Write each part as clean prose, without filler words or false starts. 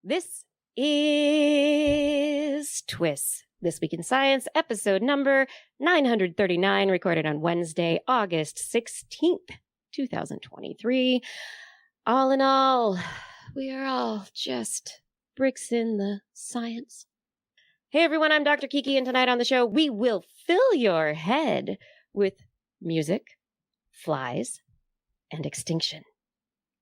This is TWIS, This Week in Science, episode number 939, recorded on Wednesday, August 16th, 2023. All in all, we are all just bricks in the science. Hey everyone, I'm Dr. Kiki, and tonight on the show, we will fill your head with music, flies, and extinction.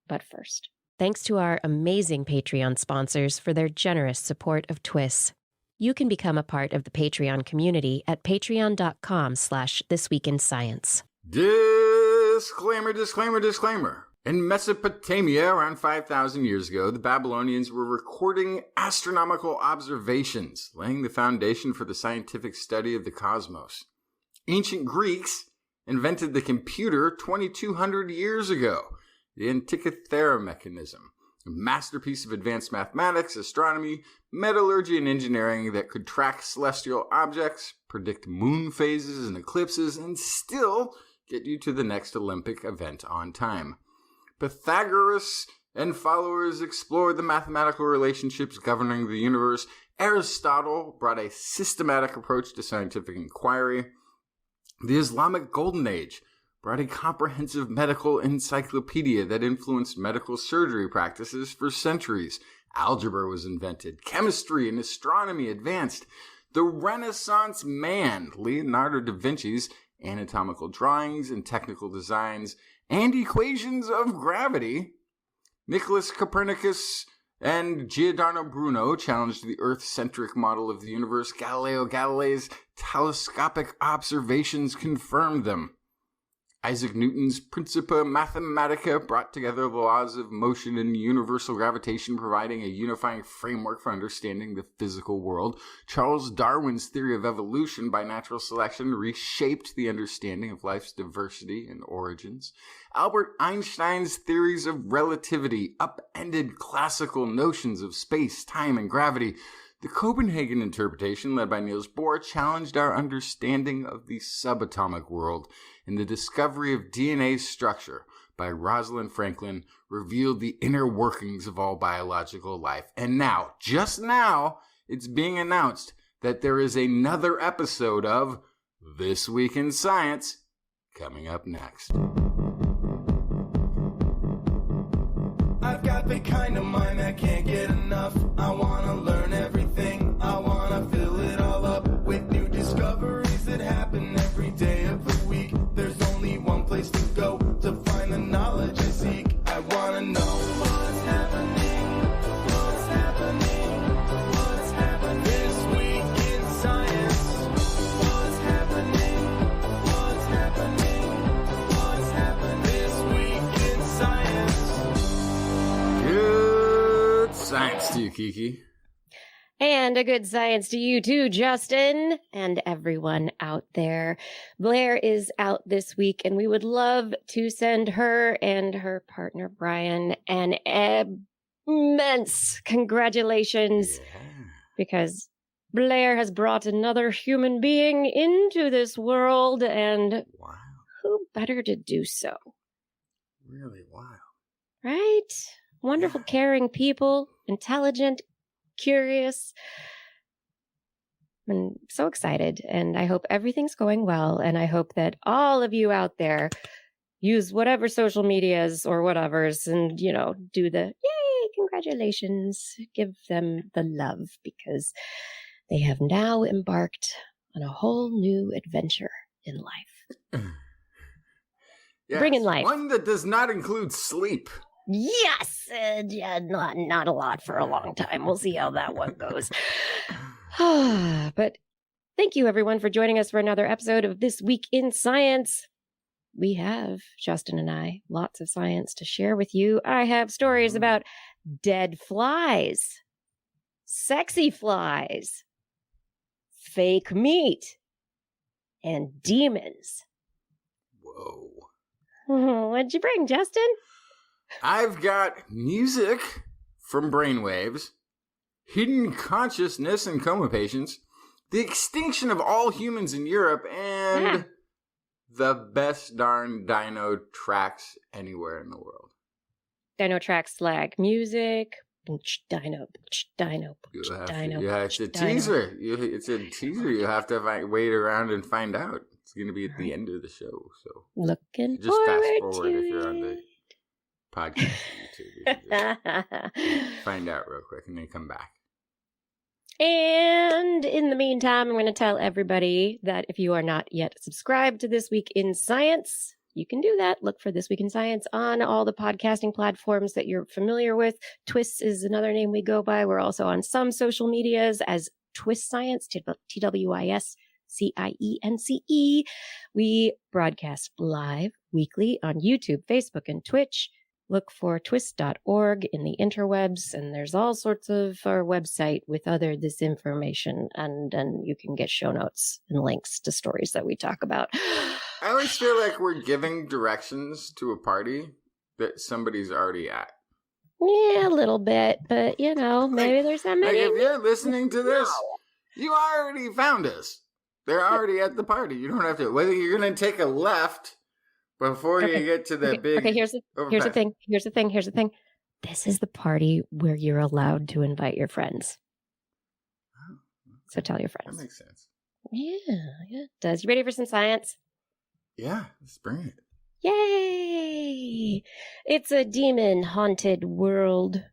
But first, thanks to our amazing Patreon sponsors for their generous support of TWIS. You can become a part of the Patreon community at patreon.com/thisweekinscience. Disclaimer, disclaimer, disclaimer. In Mesopotamia, around 5,000 years ago, the Babylonians were recording astronomical observations, laying the foundation for the scientific study of the cosmos. Ancient Greeks invented the computer 2,200 years ago. The Antikythera mechanism, a masterpiece of advanced mathematics, astronomy, metallurgy, and engineering that could track celestial objects, predict moon phases and eclipses, and still get you to the next Olympic event on time. Pythagoras and followers explored the mathematical relationships governing the universe. Aristotle brought a systematic approach to scientific inquiry. The Islamic Golden Age brought a comprehensive medical encyclopedia that influenced medical surgery practices for centuries. Algebra was invented. Chemistry and astronomy advanced. The Renaissance man, Leonardo da Vinci's anatomical drawings and technical designs and equations of gravity. Nicholas Copernicus and Giordano Bruno challenged the Earth-centric model of the universe. Galileo Galilei's telescopic observations confirmed them. Isaac Newton's Principia Mathematica brought together the laws of motion and universal gravitation, providing a unifying framework for understanding the physical world. Charles Darwin's theory of evolution by natural selection reshaped the understanding of life's diversity and origins. Albert Einstein's theories of relativity upended classical notions of space, time, and gravity. The Copenhagen interpretation, led by Niels Bohr, challenged our understanding of the subatomic world, and the discovery of DNA structure by Rosalind Franklin revealed the inner workings of all biological life. And now, just now, it's being announced that there is another episode of This Week in Science coming up next. I've got the kind of mind that can't get enough. I want to learn everything. I want to fill it all up with new discoveries that happen every day of the week. There's only one place to go to find the knowledge I seek. I want to know what's happening, what's happening, what's happening this week in science. What's happening, what's happening, what's happening this week in science. Good science to you, Kiki. And a good science to you too, Justin, and everyone out there. Blair is out this week, and we would love to send her and her partner, Brian, an immense congratulations, because Blair has brought another human being into this world, and who better to do so? Really, wow. Right? Wonderful, caring people, intelligent, curious. I'm so excited, and I hope everything's going well, and I hope that all of you out there use whatever social medias or whatevers and, do the yay, congratulations, give them the love, because they have now embarked on a whole new adventure in life. Yes, bringing life. One that does not include sleep. Yes! Not a lot for a long time. We'll see how that one goes. But thank you, everyone, for joining us for another episode of This Week in Science. We have, Justin and I, lots of science to share with you. I have stories about dead flies, sexy flies, fake meat, and demons. Whoa. What'd you bring, Justin? I've got music from brainwaves, hidden consciousness in coma patients, the extinction of all humans in Europe, and the best darn Dino tracks anywhere in the world. Dino tracks like music, Dino, Dino, Dino. Yeah, it's a teaser. It's a teaser. You have to wait around and find out. It's going to be at the end of the show. So looking just fast forward to if you're on the podcast YouTube. Just find out real quick and then come back. And in the meantime, I'm going to tell everybody that if you are not yet subscribed to This Week in Science, you can do that. Look for This Week in Science on all the podcasting platforms that you're familiar with. TWIS is another name we go by. We're also on some social medias as TWIS Science, TWIS CIENCE. We broadcast live weekly on YouTube, Facebook, and Twitch. Look for twist.org in the interwebs, and there's all sorts of our website with other disinformation, and you can get show notes and links to stories that we talk about. I always feel like we're giving directions to a party that somebody's already at. Yeah, a little bit, but maybe there's that many. Like if you're listening to this, you already found us. They're already at the party. You don't have to. Whether you're going to take a left before you get to the big. Okay, here's the thing. Here's the thing. This is the party where you're allowed to invite your friends. So tell your friends. That makes sense. Yeah, it does. You ready for some science? Yeah, let's bring it. Yay! It's a demon-haunted world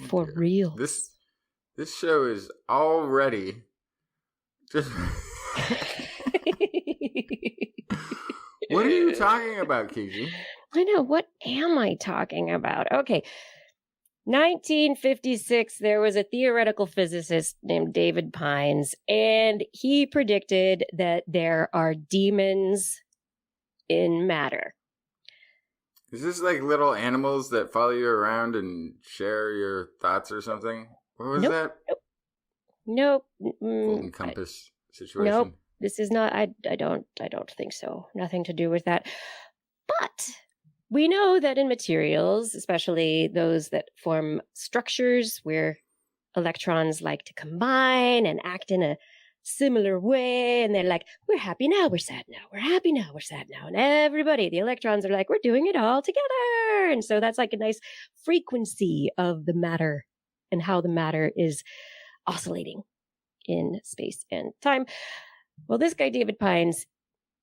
for real. This show is already just. What are you talking about, Kiki? I know. What am I talking about? Okay. 1956, there was a theoretical physicist named David Pines, and he predicted that there are demons in matter. Is this like little animals that follow you around and share your thoughts or something? What was that? Nope. Golden compass situation? Nope. This is not, I don't think so. Nothing to do with that. But we know that in materials, especially those that form structures where electrons like to combine and act in a similar way, and they're like, we're happy now, we're sad now, we're happy now, we're sad now. And everybody, the electrons are like, we're doing it all together. And so that's like a nice frequency of the matter and how the matter is oscillating in space and time. Well, this guy, David Pines,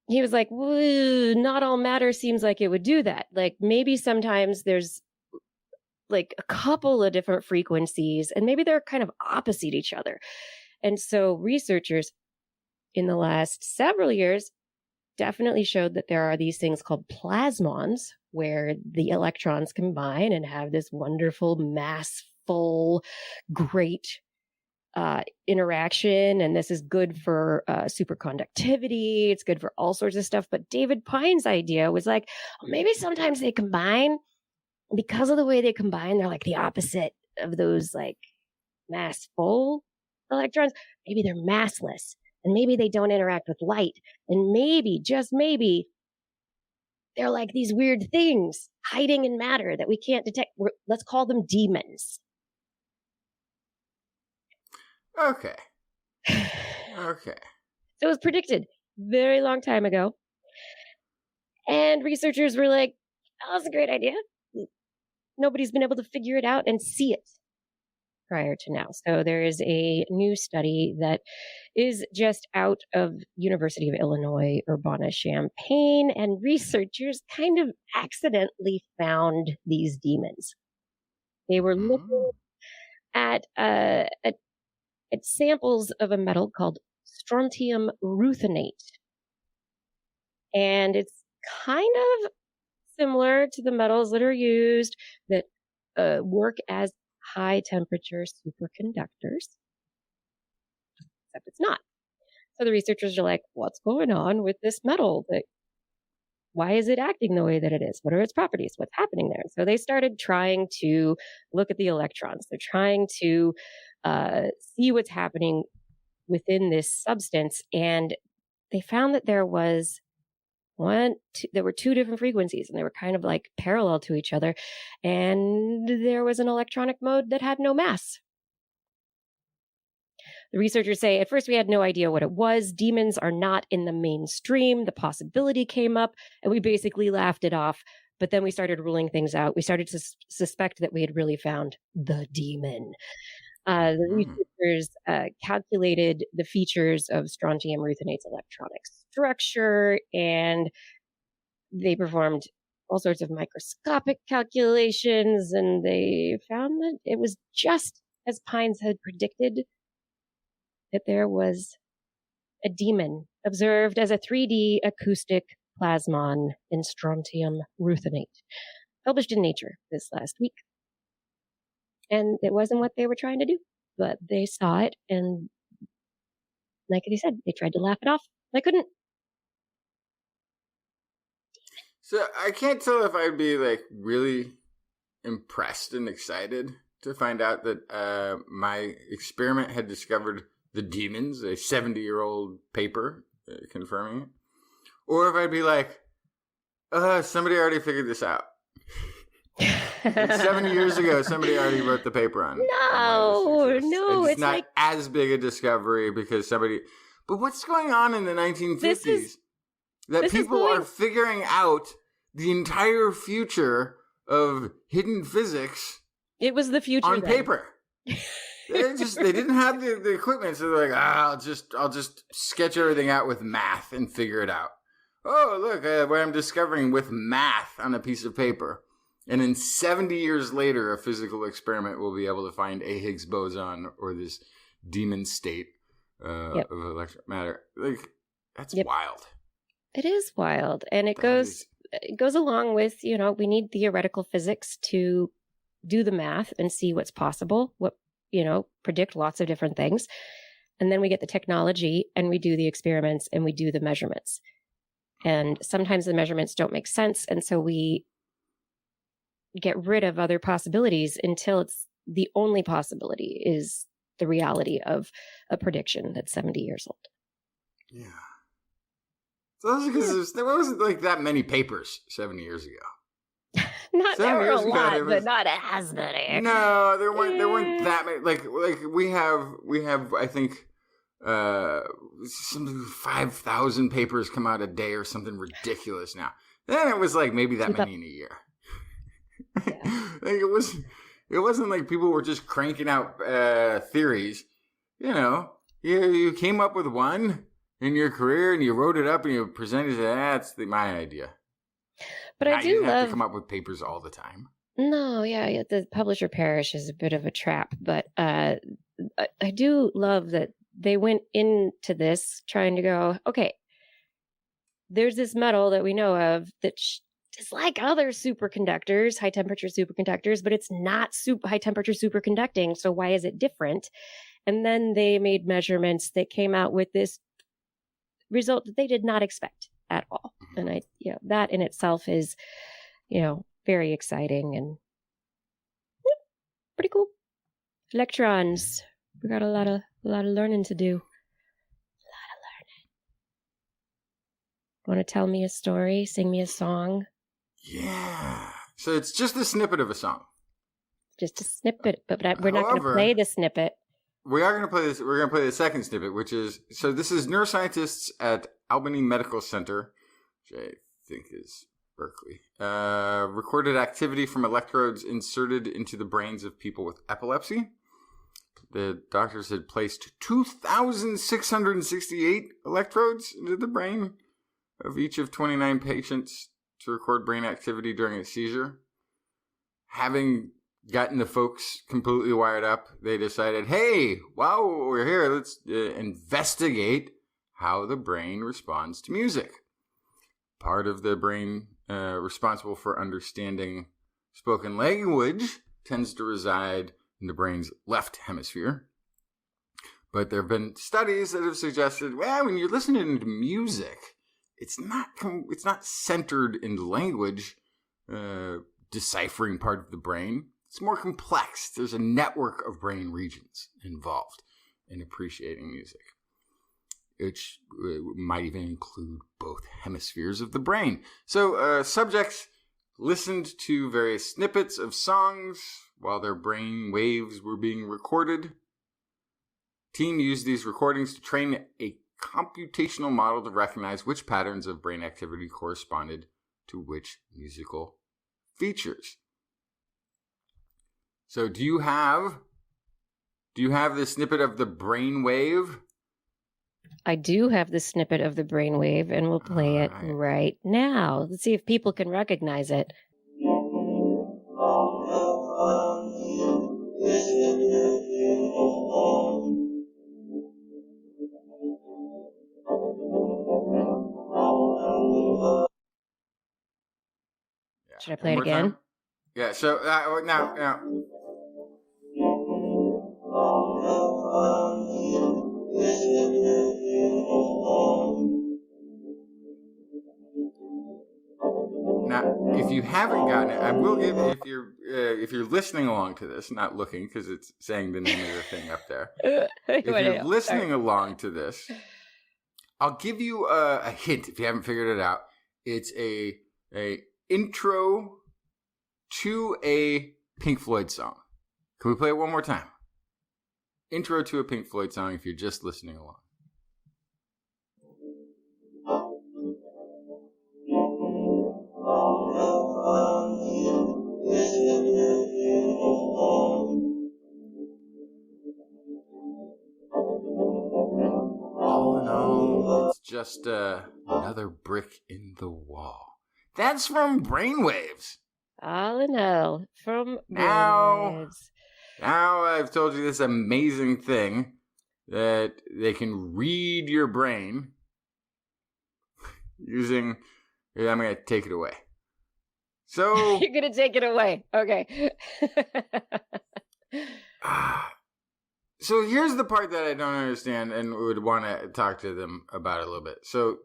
he was like, not all matter seems like it would do that. Like maybe sometimes there's like a couple of different frequencies and maybe they're kind of opposite each other. And so researchers in the last several years definitely showed that there are these things called plasmons where the electrons combine and have this wonderful, massful, great interaction, and this is good for superconductivity. It's good for all sorts of stuff. But David Pine's idea was like, maybe sometimes they combine. Because of the way they combine, they're like the opposite of those like mass-full electrons. Maybe they're massless, and maybe they don't interact with light, and maybe, just maybe, they're like these weird things hiding in matter that we can't detect. Let's call them demons. Okay. So it was predicted very long time ago. And researchers were like, that was a great idea. Nobody's been able to figure it out and see it prior to now. So there is a new study that is just out of University of Illinois, Urbana-Champaign, and researchers kind of accidentally found these demons. They were looking at samples of a metal called strontium ruthenate. And it's kind of similar to the metals that are used that work as high temperature superconductors, except it's not. So the researchers are like, what's going on with this metal? Why is it acting the way that it is? What are its properties? What's happening there? So they started trying to look at the electrons. They're trying to see what's happening within this substance. And they found that there were two different frequencies, and they were kind of like parallel to each other. And there was an electronic mode that had no mass. The researchers say, at first we had no idea what it was. Demons are not in the mainstream. The possibility came up, and we basically laughed it off But then we started ruling things out. We started to suspect that we had really found the demon. The researchers calculated the features of strontium ruthenoate's electronic structure, and they performed all sorts of microscopic calculations, and they found that it was just as Pines had predicted, that there was a demon observed as a 3D acoustic plasmon in strontium ruthenate, published in Nature this last week. And it wasn't what they were trying to do, but they saw it, and like they said, they tried to laugh it off. They couldn't. So I can't tell if I'd be like really impressed and excited to find out that my experiment had discovered the demons, a 70-year-old paper confirming it. Or if I'd be like, somebody already figured this out. 7 years ago, somebody already wrote the paper on No, it's not like as big a discovery because somebody. But what's going on in the 1950s that people are figuring out the entire future of hidden physics? It was the future on paper. They didn't have the equipment, so they're like, I'll just sketch everything out with math and figure it out. Oh, look, what I'm discovering with math on a piece of paper. And then 70 years later, a physical experiment will be able to find a Higgs boson or this demon state of electric matter. Like, that's wild. It is wild. And it goes along with, we need theoretical physics to do the math and see what's possible, predict lots of different things. And then we get the technology and we do the experiments and we do the measurements. And sometimes the measurements don't make sense. And so we get rid of other possibilities until it's the only possibility is the reality of a prediction that's 70 years old. Yeah. So that's because there wasn't like that many papers 70 years ago. There were a lot, but not as many. No, there weren't that many. Like we have I think some 5,000 papers come out a day or something ridiculous now. Then it was like maybe that many in a year. Yeah. Like it wasn't like people were just cranking out theories. You came up with one in your career and you wrote it up and you presented it. That's my idea. But I do have to come up with papers all the time. No, yeah, the publisher perish is a bit of a trap, but I do love that they went into this trying to go, okay, there's this metal that we know of that is like other superconductors, high temperature superconductors, but it's not high temperature superconducting. So why is it different? And then they made measurements that came out with this result that they did not expect at all. And that in itself is, very exciting and pretty cool. Electrons. We got a lot of learning to do. A lot of learning. Want to tell me a story? Sing me a song? Yeah. So it's just a snippet of a song. Just a snippet, but we're not going to play the snippet. We are going to play this. We're going to play the second snippet, which is, so this is neuroscientists at Albany Medical Center, which I think is Berkeley, recorded activity from electrodes inserted into the brains of people with epilepsy. The doctors had placed 2,668 electrodes into the brain of each of 29 patients to record brain activity during a seizure. Having gotten the folks completely wired up, they decided, hey, while we're here, let's investigate how the brain responds to music. Part of the brain responsible for understanding spoken language tends to reside in the brain's left hemisphere. But there have been studies that have suggested, well, when you're listening to music, it's not centered in language deciphering part of the brain. It's more complex. There's a network of brain regions involved in appreciating music, which might even include both hemispheres of the brain. So subjects listened to various snippets of songs while their brain waves were being recorded. Team used these recordings to train a computational model to recognize which patterns of brain activity corresponded to which musical features. So do you have the snippet of the brainwave? I do have the snippet of the brainwave, and we'll play it right now. Let's see if people can recognize it. Should I play it again? Time? Yeah, so now. Now, if you haven't gotten it, I will give if you're listening along to this, not looking because it's saying the name of the thing up there. If you're listening along to this, I'll give you a hint if you haven't figured it out. It's a intro to a Pink Floyd song. Can we play it one more time? Intro to a Pink Floyd song if you're just listening along. All in all, it's just another brick in the wall. That's from Brainwaves. All in all, from Brainwaves. Now I've told you this amazing thing that they can read your brain using... I'm going to take it away. So you're going to take it away. Okay. So here's the part that I don't understand and would want to talk to them about a little bit. So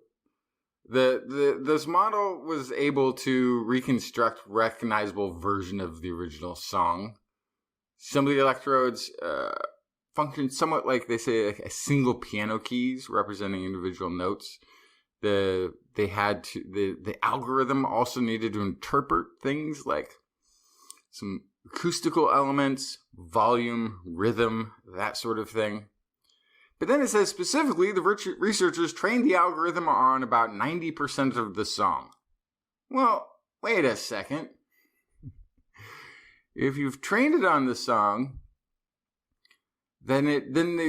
this model was able to reconstruct recognizable version of the original song. Some of the electrodes function somewhat like, they say, like a single piano keys representing individual notes. The algorithm also needed to interpret things like some acoustical elements, volume, rhythm, that sort of thing. But then it says specifically the researchers trained the algorithm on about 90% of the song. Well, wait a second. If you've trained it on the song, then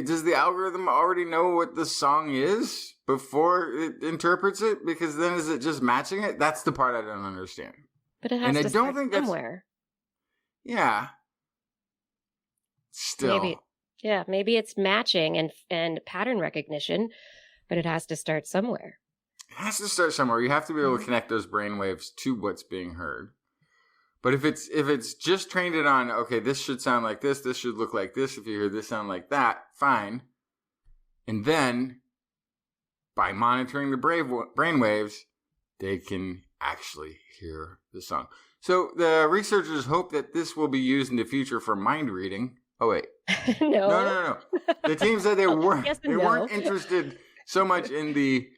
does the algorithm already know what the song is before it interprets it? Because then is it just matching it? That's the part I don't understand. But it has to start somewhere. Yeah. Still. Maybe it's matching and pattern recognition, but it has to start somewhere. It has to start somewhere. You have to be able to connect those brainwaves to what's being heard. But if it's just trained it on, okay, this should sound like this should look like this, if you hear this sound like that, fine. And then, by monitoring the brainwaves, they can actually hear the song. So the researchers hope that this will be used in the future for mind reading. Oh, wait. No. The team said they weren't interested so much in the...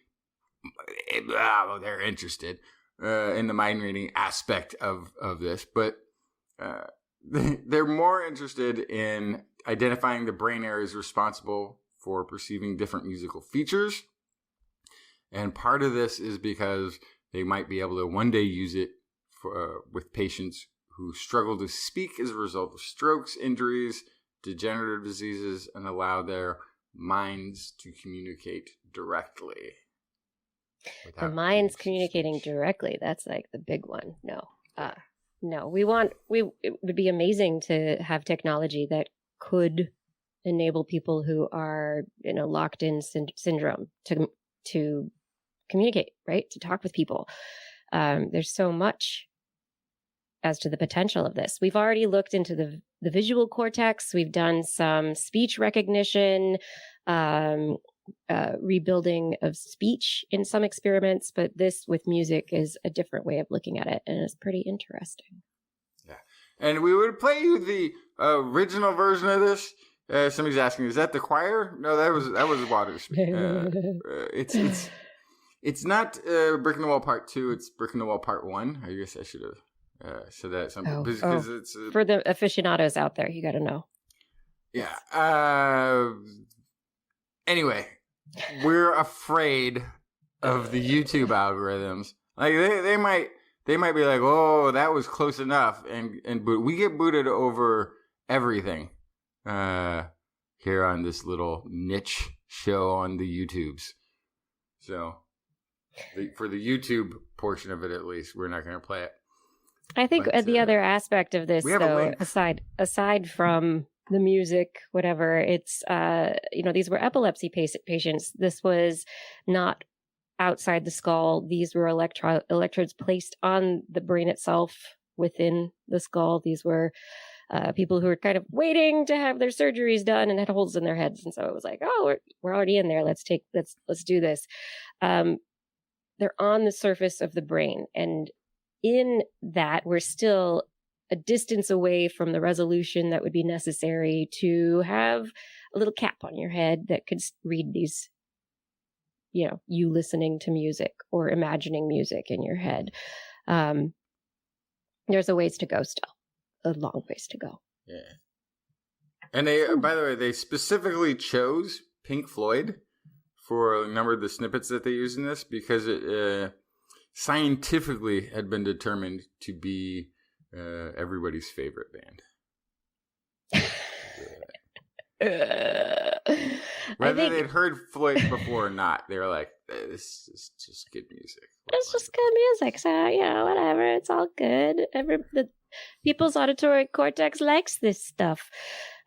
they're interested in the mind reading aspect of this, but they're more interested in identifying the brain areas responsible for perceiving different musical features. And part of this is because they might be able to one day use it with patients who struggle to speak as a result of strokes, injuries, degenerative diseases, and allow their minds to communicate directly. The mind's communicating directly. That's like the big one. No. It would be amazing to have technology that could enable people who are in a locked in syndrome to communicate, right? To talk with people. There's so much as to the potential of this. We've already looked into the visual cortex. We've done some speech recognition, rebuilding of speech in some experiments, but this with music is a different way of looking at it, and it's pretty interesting. Yeah, and we would play you the original version of this. Somebody's asking, is that the choir? No, that was Waters. It's not Brick in the Wall Part 2. It's Brick in the Wall Part 1. I guess I should have said that at some point because it's for the aficionados out there. You got to know. Yeah. Anyway, we're afraid of the YouTube algorithms. Like they might they might be like, "Oh, that was close enough," but we get booted over everything here on this little niche show on the YouTubes. So for the YouTube portion of it, at least, we're not going to play it. I think the other aspect of this, though, aside from the music, whatever, it's these were epilepsy patients. This was not outside the skull. These were electrodes placed on the brain itself within the skull. These were people who were kind of waiting to have their surgeries done and had holes in their heads, and so it was like, oh, we're already in there. Let's do this. They're on the surface of the brain, and in that, we're still a distance away from the resolution that would be necessary to have a little cap on your head that could read these, you listening to music or imagining music in your head. There's a ways to go still, a long ways to go. Yeah. And they, by the way, they specifically chose Pink Floyd for a number of the snippets that they use in this because it scientifically had been determined to be everybody's favorite band. Whether they'd heard Floyd before or not, they were like, this is just good music. It's just good music, so, whatever, it's all good. The people's auditory cortex likes this stuff.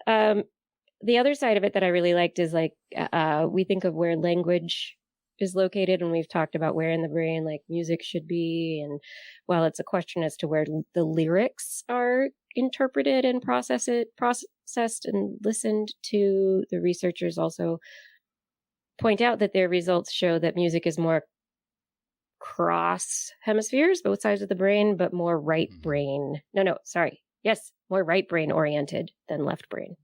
The other side of it that I really liked is, we think of where language is located, and we've talked about where in the brain music should be, and while it's a question as to where the lyrics are interpreted and processed and listened to, the researchers also point out that their results show that music is more cross hemispheres, both sides of the brain, but more right brain. More right brain oriented than left brain.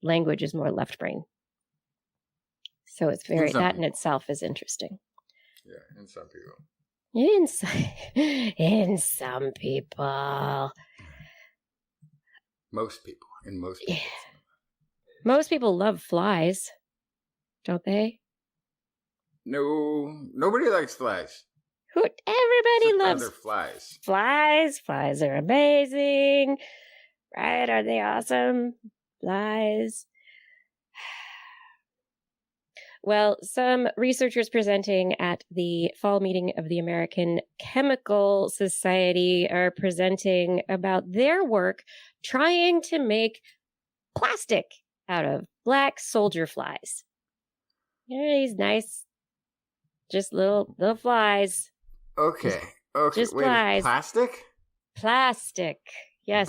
Language is more left brain. So it's that in itself is interesting. Yeah, in some people. In some people. Most people. In most people. Yeah. Most people love flies, don't they? No, nobody likes flies. Everybody loves other flies. Flies are amazing. Right? Are they awesome? Flies. Well, some researchers presenting at the fall meeting of the American Chemical Society are presenting about their work trying to make plastic out of black soldier flies. These nice, just little flies. Okay. Just wait, flies. Plastic? Yes.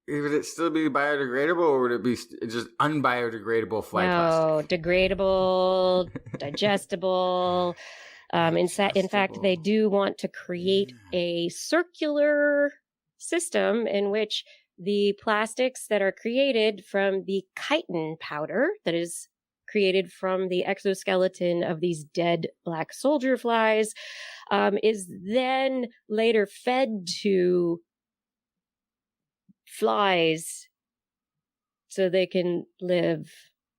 Would it still be biodegradable, or would it be just unbiodegradable fly plastic? No, degradable, digestible. In fact, they do want to create a circular system in which the plastics that are created from the chitin powder that is created from the exoskeleton of these dead black soldier flies is then later fed to flies so they can live.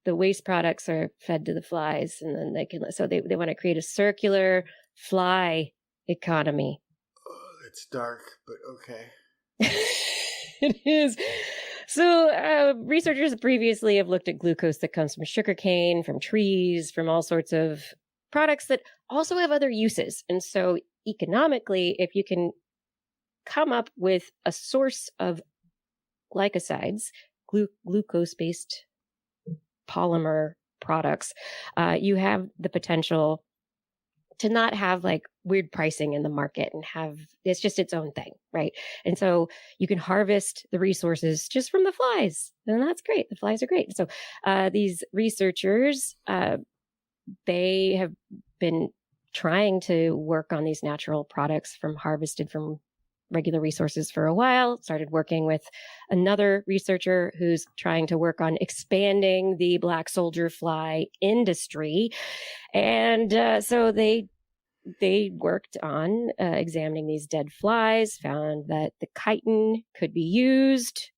The waste products are fed to the flies, and then they can. So they want to create a circular fly economy. Oh, that's dark, but okay. It is. So researchers previously have looked at glucose that comes from sugarcane, from trees, from all sorts of products that also have other uses. And so economically, if you can come up with a source of glycosides, glucose-based polymer products, you have the potential to not have weird pricing in the market and have it's just its own thing, right? And so you can harvest the resources just from the flies, and that's great. The flies are great. So these researchers, they have been trying to work on these natural products harvested from regular resources for a while, started working with another researcher who's trying to work on expanding the black soldier fly industry. And so they worked on examining these dead flies, found that the chitin could be used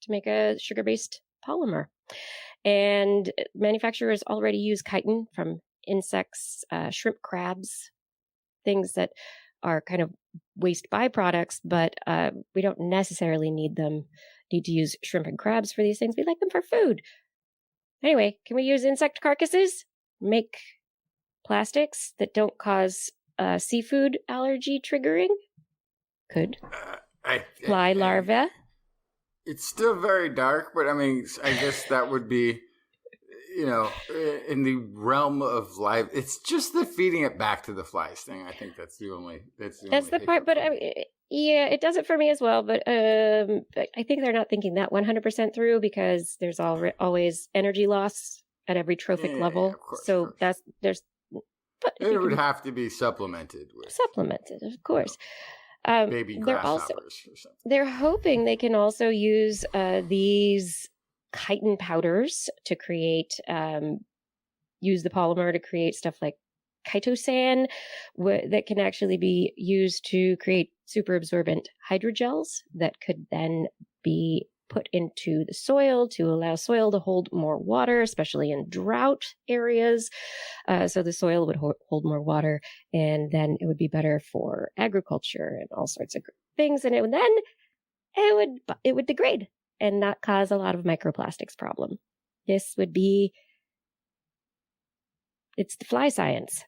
to make a sugar-based polymer. And manufacturers already use chitin from insects, shrimp, crabs, things that are kind of waste byproducts, but we don't necessarily need to use shrimp and crabs for these things. We like them for food. Anyway, can we use insect carcasses? Make plastics that don't cause seafood allergy triggering? Could. Fly larvae? It's still very dark, but I mean, I guess that would be, in the realm of life. It's just the feeding it back to the flies thing. I think that's the part. But yeah, it does it for me as well. But I think they're not thinking that 100% through, because there's always energy loss at every trophic level. Of course, so but it would have to be supplemented, of course. Baby grasshoppers or something. They're hoping they can also use these chitin powders to create, use the polymer to create stuff like chitosan that can actually be used to create super absorbent hydrogels that could then be put into the soil to allow soil to hold more water, especially in drought areas. So the soil would hold more water, and then it would be better for agriculture and all sorts of things. And it would degrade and not cause a lot of microplastics problem. It's the fly science.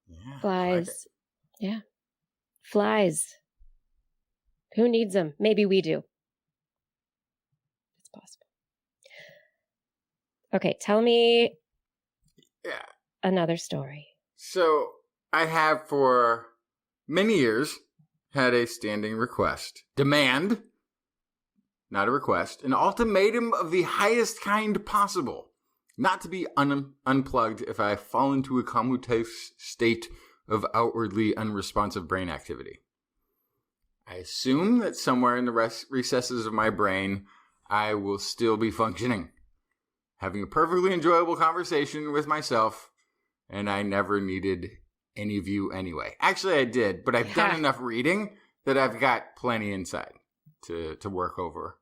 Yeah, flies. Yeah. Flies. Who needs them? Maybe we do. It's possible. Okay, tell me another story. So I have for many years had a standing request. Demand, not a request, an ultimatum of the highest kind possible. Not to be unplugged if I fall into a comatose state of outwardly unresponsive brain activity. I assume that somewhere in the recesses of my brain, I will still be functioning, having a perfectly enjoyable conversation with myself, and I never needed any of you anyway. Actually, I did, but I've done enough reading that I've got plenty inside to work over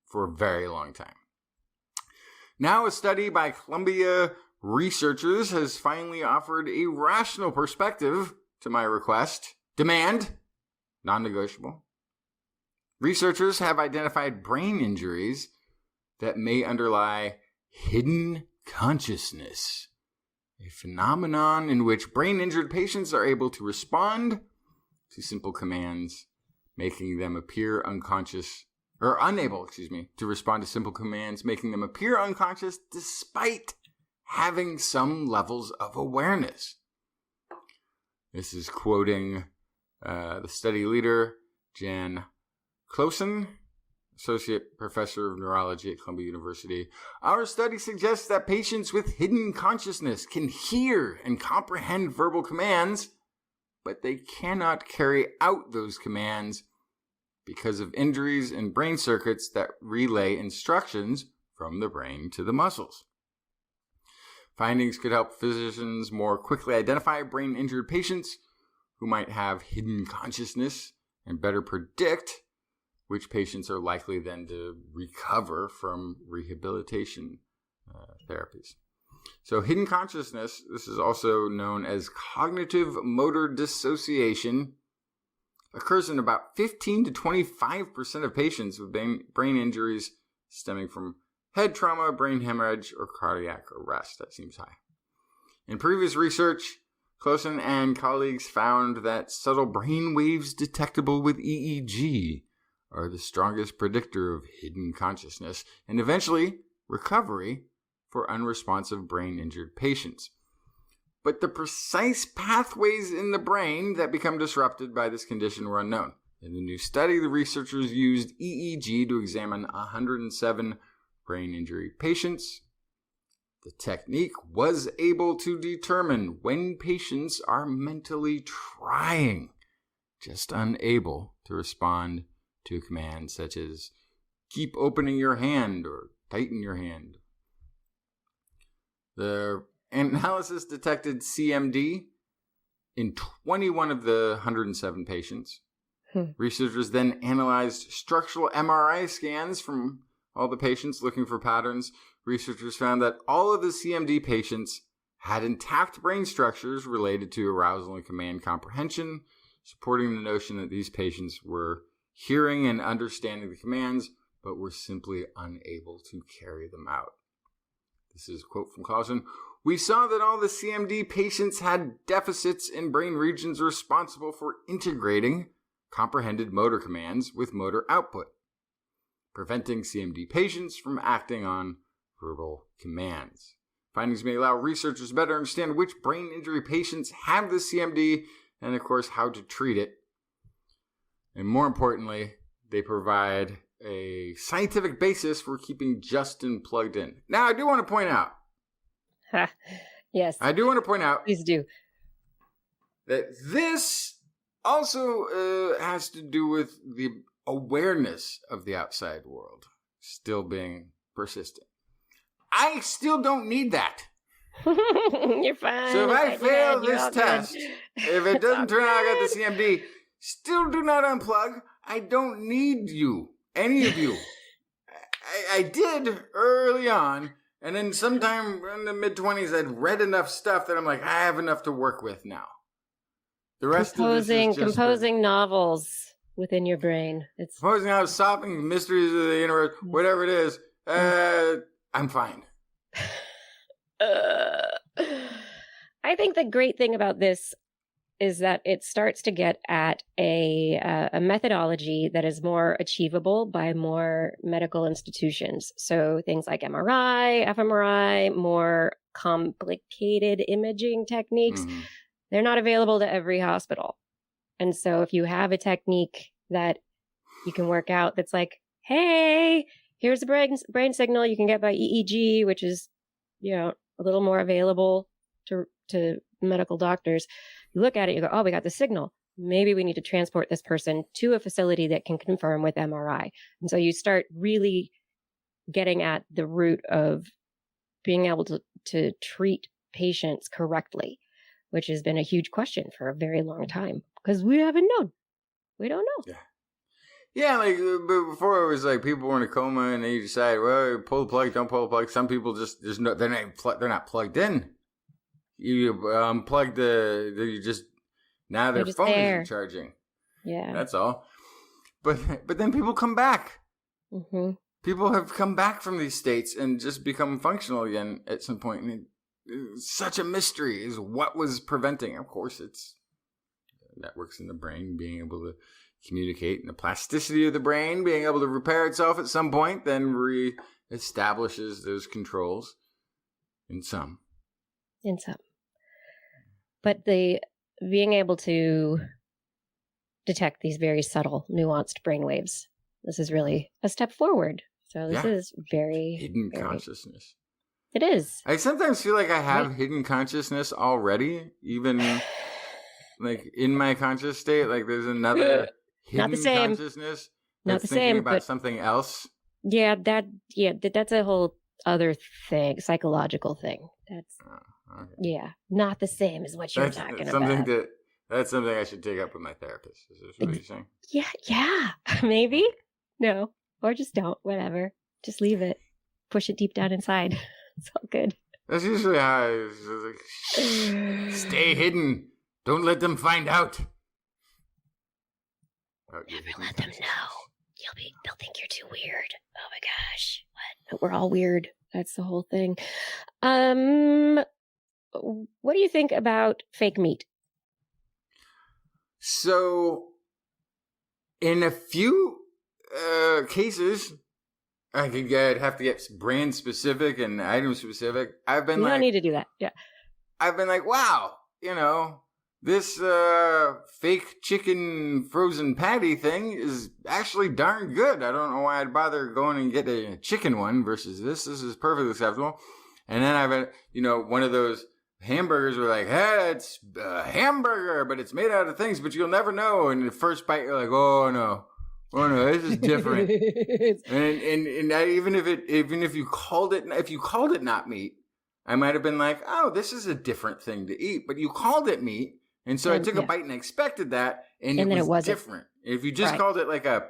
for a very long time. Now, a study by Columbia researchers has finally offered a rational perspective to my request. Demand, non-negotiable. Researchers have identified brain injuries that may underlie hidden consciousness, a phenomenon in which brain-injured patients are able to respond to simple commands, making them appear unconscious, or unable, to respond to simple commands, making them appear unconscious despite having some levels of awareness. This is quoting the study leader, Jan Closen, Associate Professor of Neurology at Columbia University. Our study suggests that patients with hidden consciousness can hear and comprehend verbal commands, but they cannot carry out those commands because of injuries in brain circuits that relay instructions from the brain to the muscles. Findings could help physicians more quickly identify brain-injured patients who might have hidden consciousness and better predict which patients are likely then to recover from rehabilitation therapies. So hidden consciousness, this is also known as cognitive motor dissociation, occurs in about 15 to 25% of patients with brain injuries stemming from head trauma, brain hemorrhage, or cardiac arrest. That seems high. In previous research, Closen and colleagues found that subtle brain waves detectable with EEG are the strongest predictor of hidden consciousness and eventually recovery for unresponsive brain-injured patients. But the precise pathways in the brain that become disrupted by this condition were unknown. In the new study, the researchers used EEG to examine 107 brain injury patients. The technique was able to determine when patients are mentally trying, just unable to respond to commands such as keep opening your hand or tighten your hand. The analysis detected CMD in 21 of the 107 patients. Researchers then analyzed structural MRI scans from all the patients looking for patterns. Researchers found that all of the CMD patients had intact brain structures related to arousal and command comprehension, supporting the notion that these patients were hearing and understanding the commands, but were simply unable to carry them out. This is a quote from Clausen. We saw that all the CMD patients had deficits in brain regions responsible for integrating comprehended motor commands with motor output, preventing CMD patients from acting on verbal commands. Findings may allow researchers to better understand which brain injury patients have the CMD and, of course, how to treat it. And more importantly, they provide a scientific basis for keeping Justin plugged in. Now, I do want to point out. Yes. I do want to point out. Please do. That this also has to do with the awareness of the outside world still being persistent. I still don't need that. You're fine. So if I fail this test, if it doesn't turn out I got the CMD, still do not unplug. I don't need you, any of you. I did early on, and then sometime in the mid-20s, I'd read enough stuff that I'm like, I have enough to work with now. The rest of this is just composing novels within your brain. It's composing out, solving mysteries of the universe, whatever it is. I'm fine. I think the great thing about this is that it starts to get at a methodology that is more achievable by more medical institutions. So things like MRI, fMRI, more complicated imaging techniques, they're not available to every hospital. And so if you have a technique that you can work out that's like, hey, here's a brain signal you can get by EEG, which is, a little more available to medical doctors. You look at it, you go, oh, we got the signal. Maybe we need to transport this person to a facility that can confirm with MRI. And so you start really getting at the root of being able to treat patients correctly, which has been a huge question for a very long time because we haven't known. We don't know. Yeah, like before it was like people were in a coma and they decide, well, pull the plug, don't pull the plug. Some people just they're not plugged in. You unplug now their phone isn't charging. Yeah, that's all. But then people come back. Mm-hmm. People have come back from these states and just become functional again at some point. And it's such a mystery is what was preventing. Of course, it's networks in the brain being able to communicate, and the plasticity of the brain being able to repair itself at some point, then re-establishes those controls in some. But the being able to detect these very subtle, nuanced brainwaves, this is really a step forward. So this is very hidden consciousness. It is. I sometimes feel like I have hidden consciousness already, even like in my conscious state. Like there's another hidden consciousness not the thinking same, about but something else. Yeah, that's a whole other thing, psychological thing. That's not the same as what you're talking about. That's something I should take up with my therapist. Is this what you're saying? Yeah, maybe. No, or just don't. Whatever. Just leave it. Push it deep down inside. It's all good. That's usually how I stay hidden. Don't let them find out. Never let them know. They'll think you're too weird. Oh my gosh. What? But we're all weird. That's the whole thing. What do you think about fake meat? So, in a few cases, I'd have to get brand specific and item specific. You don't need to do that. Yeah. I've been like, wow, this fake chicken frozen patty thing is actually darn good. I don't know why I'd bother going and get a chicken one versus this. This is perfectly acceptable. And then I've had, one of those hamburgers were like, hey, it's a hamburger, but it's made out of things, but you'll never know. And the first bite, you're like, oh no, this is different. and even if you called it not meat, I might have been like, oh, this is a different thing to eat. But you called it meat, and so I took a bite and expected that, and it was different. If you just called it like a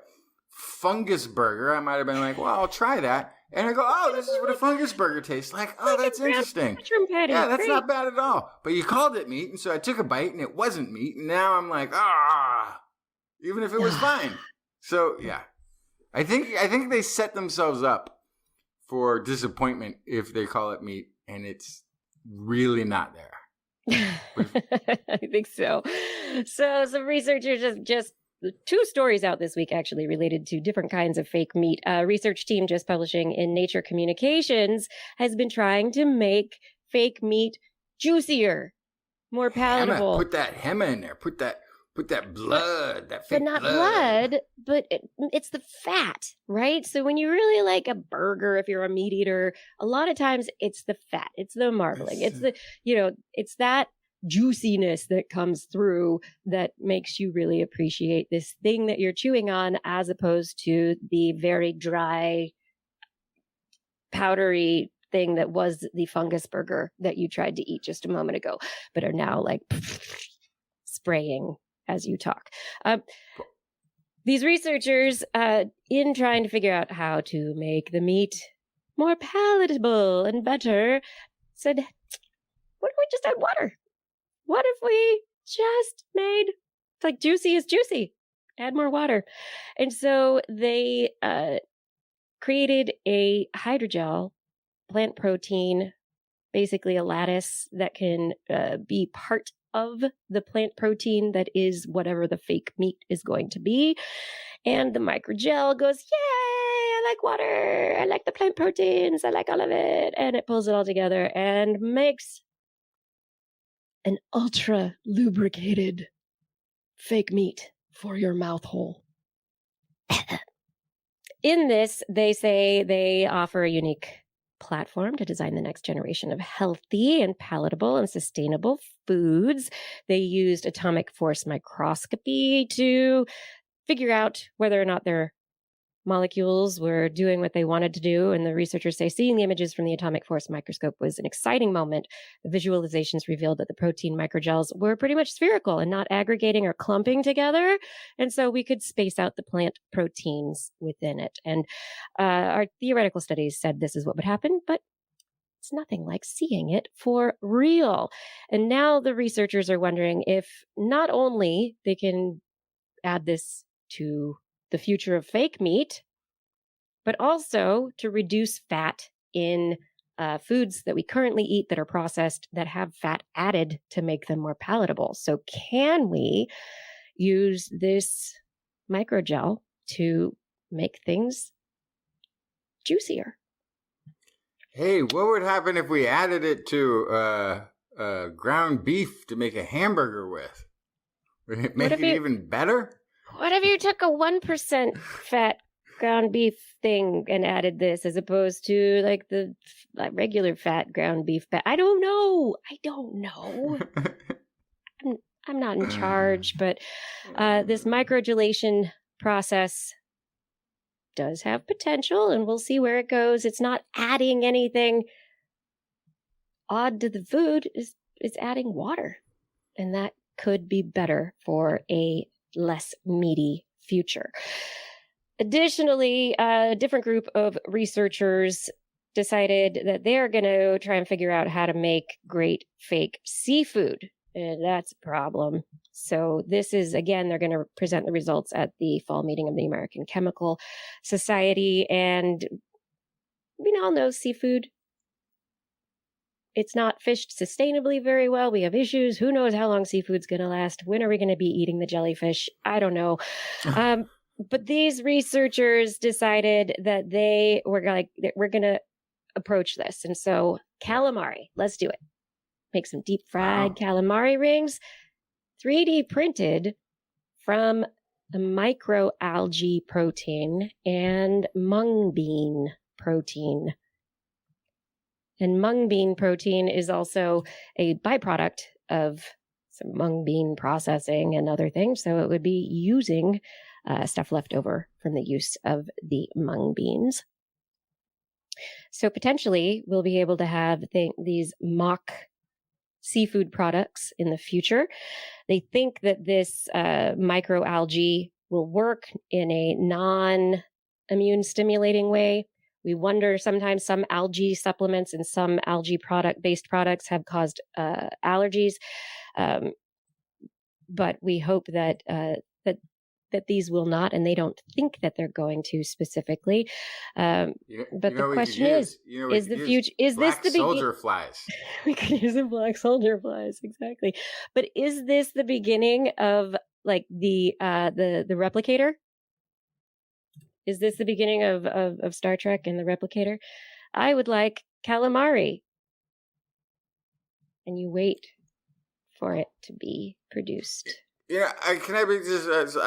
fungus burger, I might have been like, well, I'll try that. And I go, oh, this is what a fungus burger tastes like. Oh, Like that's a ground interesting. mushroom patty. Yeah, that's Great. not bad at all. But you called it meat, and so I took a bite, and it wasn't meat, and now I'm like, even if it was fine. So yeah, I think they set themselves up for disappointment if they call it meat, and it's really not there. I think so. So some researchers have just two stories out this week actually related to different kinds of fake meat. A research team just publishing in Nature Communications has been trying to make fake meat juicier, more palatable. Put that hema in there. Put that blood, that fake but not blood, but it's the fat, right? So when you really like a burger, if you're a meat eater, a lot of times it's the fat, it's the marbling, it's the, it's that juiciness that comes through that makes you really appreciate this thing that you're chewing on, as opposed to the very dry, powdery thing that was the fungus burger that you tried to eat just a moment ago, but are now like spraying as you talk. These researchers, in trying to figure out how to make the meat more palatable and better, said, what if we just add water? What if we just made like juicy is juicy? Add more water. And so they created a hydrogel plant protein, basically a lattice that can be part of the plant protein that is whatever the fake meat is going to be. And the microgel goes, yay, I like water. I like the plant proteins. I like all of it. And it pulls it all together and makes an ultra lubricated fake meat for your mouth hole. In this, they say they offer a unique platform to design the next generation of healthy and palatable and sustainable foods. They used atomic force microscopy to figure out whether or not their molecules were doing what they wanted to do. And the researchers say seeing the images from the atomic force microscope was an exciting moment. The visualizations revealed that the protein microgels were pretty much spherical and not aggregating or clumping together. And so we could space out the plant proteins within it. And our theoretical studies said this is what would happen, but it's nothing like seeing it for real. And now the researchers are wondering if not only they can add this to the future of fake meat, but also to reduce fat in foods that we currently eat that are processed that have fat added to make them more palatable. So can we use this microgel to make things juicier? Hey, what would happen if we added it to ground beef to make a hamburger with? Would it make it even better? What if you took a 1% fat ground beef thing and added this as opposed to like the regular fat ground beef? I don't know. I'm not in charge, but this microgelation process does have potential, and we'll see where it goes. It's not adding anything odd to the food. It's adding water, and that could be better for a less meaty future. Additionally, a different group of researchers decided that they're going to try and figure out how to make great fake seafood. And that's a problem. So this is, again, they're going to present the results at the fall meeting of the American Chemical Society. And we all know seafood, it's not fished sustainably very well. We have issues. Who knows how long seafood's going to last? When are we going to be eating the jellyfish? I don't know. But these researchers decided that we're going to approach this. And so calamari, let's do it. Make some deep fried calamari rings, 3D printed from a microalgae protein and mung bean protein. And mung bean protein is also a byproduct of some mung bean processing and other things. So it would be using stuff left over from the use of the mung beans. So potentially we'll be able to have these mock seafood products in the future. They think that this microalgae will work in a non-immune stimulating way, We wonder sometimes some algae supplements and some algae based products have caused allergies. But we hope that these will not, and they don't think that they're going to specifically. But the question is the future? Is this the soldier flies? We could use some black soldier flies, exactly. But is this the beginning of like the replicator? Is this the beginning of Star Trek and the replicator? I would like calamari, and you wait for it to be produced. Yeah, I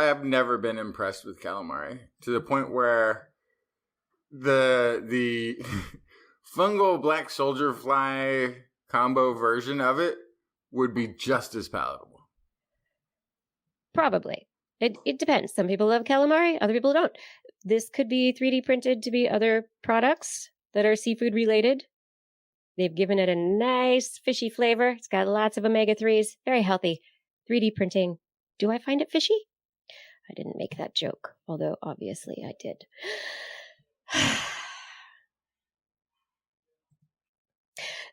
have never been impressed with calamari to the point where the fungal black soldier fly combo version of it would be just as palatable. Probably. It depends. Some people love calamari, other people don't. This could be 3D printed to be other products that are seafood related. They've given it a nice fishy flavor. It's got lots of omega-3s. Very healthy. 3D printing. Do I find it fishy? I didn't make that joke, although obviously I did.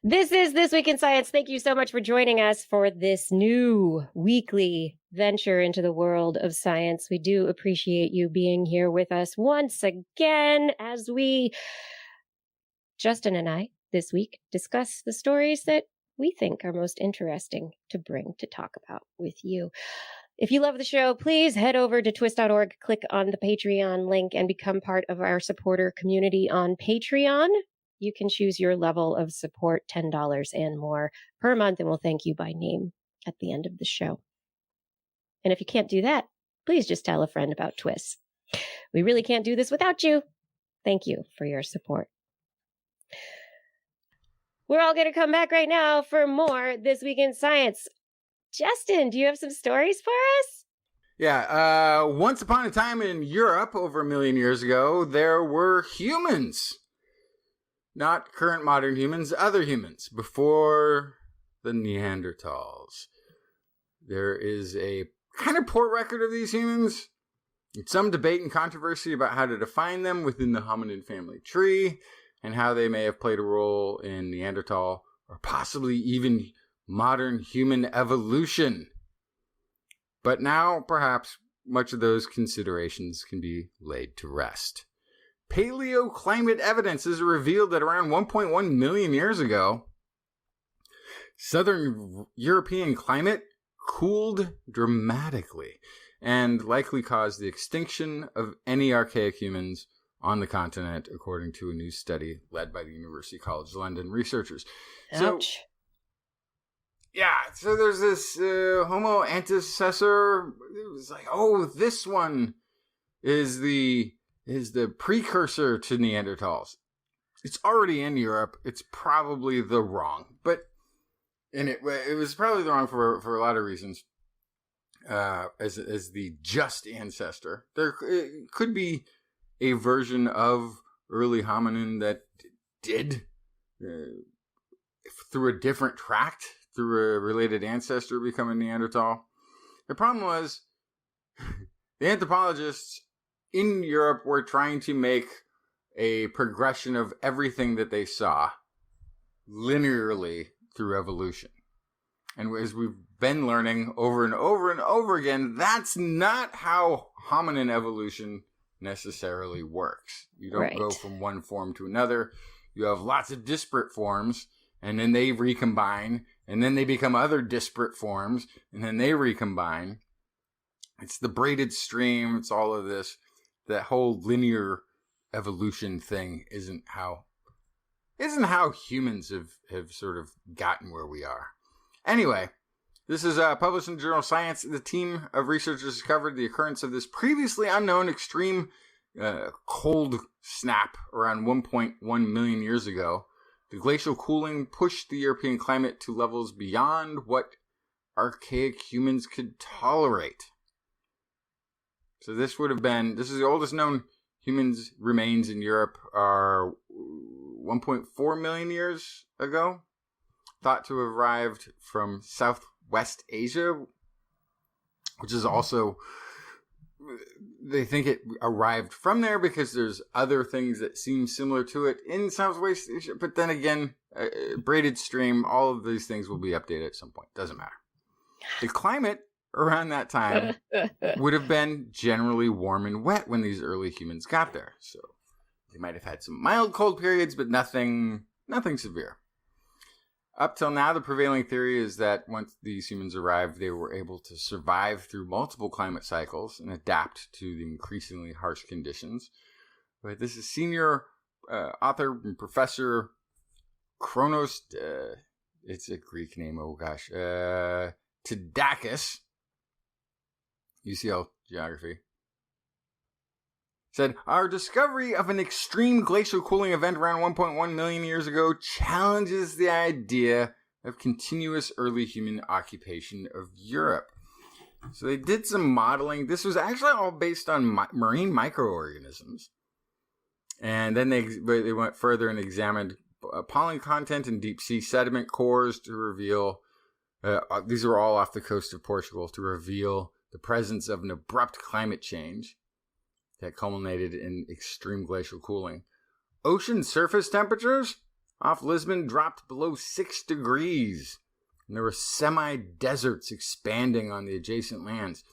This is This Week in Science. Thank you so much for joining us for this new weekly venture into the world of science. We do appreciate you being here with us once again as we, Justin and I, this week, discuss the stories that we think are most interesting to bring to talk about with you. If you love the show, please head over to TWIS.org, click on the Patreon link, and become part of our supporter community on Patreon. You can choose your level of support, $10 and more per month, and we'll thank you by name at the end of the show. And if you can't do that, please just tell a friend about TWIS. We really can't do this without you. Thank you for your support. We're all going to come back right now for more This Week in Science. Justin, do you have some stories for us? Yeah, once upon a time in Europe, over 1 million years ago, there were humans. Not current modern humans, other humans, before the Neanderthals. There is a kind of poor record of these humans. Some debate and controversy about how to define them within the hominid family tree, and how they may have played a role in Neanderthal, or possibly even modern human evolution. But now, perhaps, much of those considerations can be laid to rest. Paleoclimate evidence has revealed that around 1.1 million years ago, southern European climate cooled dramatically and likely caused the extinction of any archaic humans on the continent, according to a new study led by the University College London researchers. Ouch. So there's this Homo antecessor. It was like, oh, this one is the precursor to Neanderthals. It's already in Europe. It's probably the wrong, and it was probably the wrong for a lot of reasons. As the just ancestor, there could be a version of early hominin that did through a different tract, through a related ancestor, become a Neanderthal. The problem was the anthropologists in Europe were trying to make a progression of everything that they saw linearly through evolution. And as we've been learning over and over and over again, that's not how hominin evolution necessarily works. You don't go from one form to another. You have lots of disparate forms, and then they recombine, and then they become other disparate forms, and then they recombine. It's the braided stream. It's all of this. That whole linear evolution thing isn't how humans have sort of gotten where we are. Anyway, this is published in the journal Science. The team of researchers discovered the occurrence of this previously unknown extreme cold snap around 1.1 million years ago. The glacial cooling pushed the European climate to levels beyond what archaic humans could tolerate. So this is the oldest known humans remains in Europe are 1.4 million years ago. Thought to have arrived from Southwest Asia, which is also they think it arrived from there because there's other things that seem similar to it in Southwest Asia. But then again, braided stream, all of these things will be updated at some point. Doesn't matter. The climate around that time would have been generally warm and wet when these early humans got there. So they might have had some mild cold periods, but nothing severe. Up till now, the prevailing theory is that once these humans arrived, they were able to survive through multiple climate cycles and adapt to the increasingly harsh conditions. But this is senior author and professor Kronos, it's a Greek name, oh gosh, Tidakis, UCL Geography, said, our discovery of an extreme glacial cooling event around 1.1 million years ago challenges the idea of continuous early human occupation of Europe. So they did some modeling. This was actually all based on marine microorganisms. And then they went further and examined pollen content in deep sea sediment cores to reveal, these were all off the coast of Portugal, to reveal the presence of an abrupt climate change that culminated in extreme glacial cooling. Ocean surface temperatures off Lisbon dropped below 6 degrees. And there were semi-deserts expanding on the adjacent lands.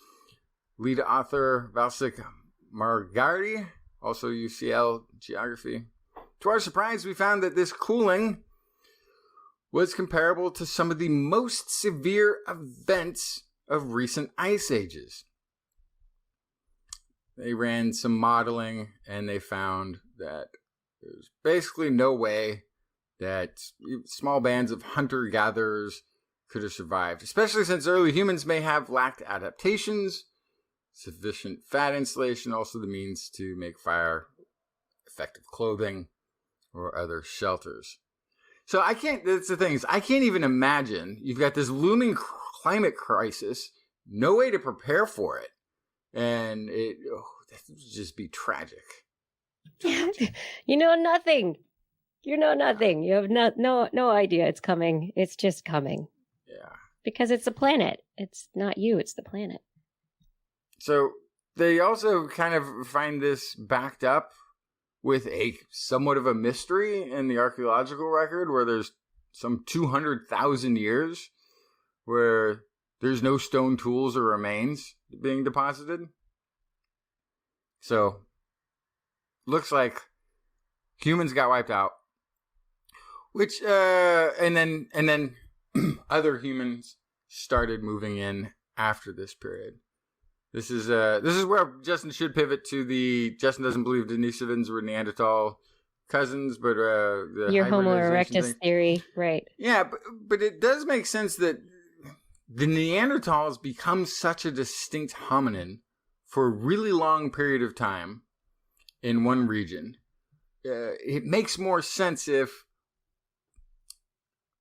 Lead author Valsik Margardi, also UCL Geography. To our surprise, we found that this cooling was comparable to some of the most severe events of recent ice ages. They ran some modeling, and they found that there's basically no way that small bands of hunter-gatherers could have survived, especially since early humans may have lacked adaptations, sufficient fat insulation, also the means to make fire, effective clothing, or other shelters. So that's the thing, is I can't even imagine, you've got this looming climate crisis, no way to prepare for it. And that would just be tragic. You know nothing. You know nothing. You have no idea it's coming. It's just coming. Yeah. Because it's a planet. It's not you, it's the planet. So they also kind of find this backed up with a somewhat of a mystery in the archaeological record, where there's some 200,000 years where there's no stone tools or remains being deposited. So, looks like humans got wiped out. Which, and then other humans started moving in after this period. This is where Justin should pivot to Justin doesn't believe Denisovans were Neanderthal cousins, but the your Homo hybridization erectus theory, right? Yeah, but it does make sense that the Neanderthals become such a distinct hominin for a really long period of time in one region. It makes more sense if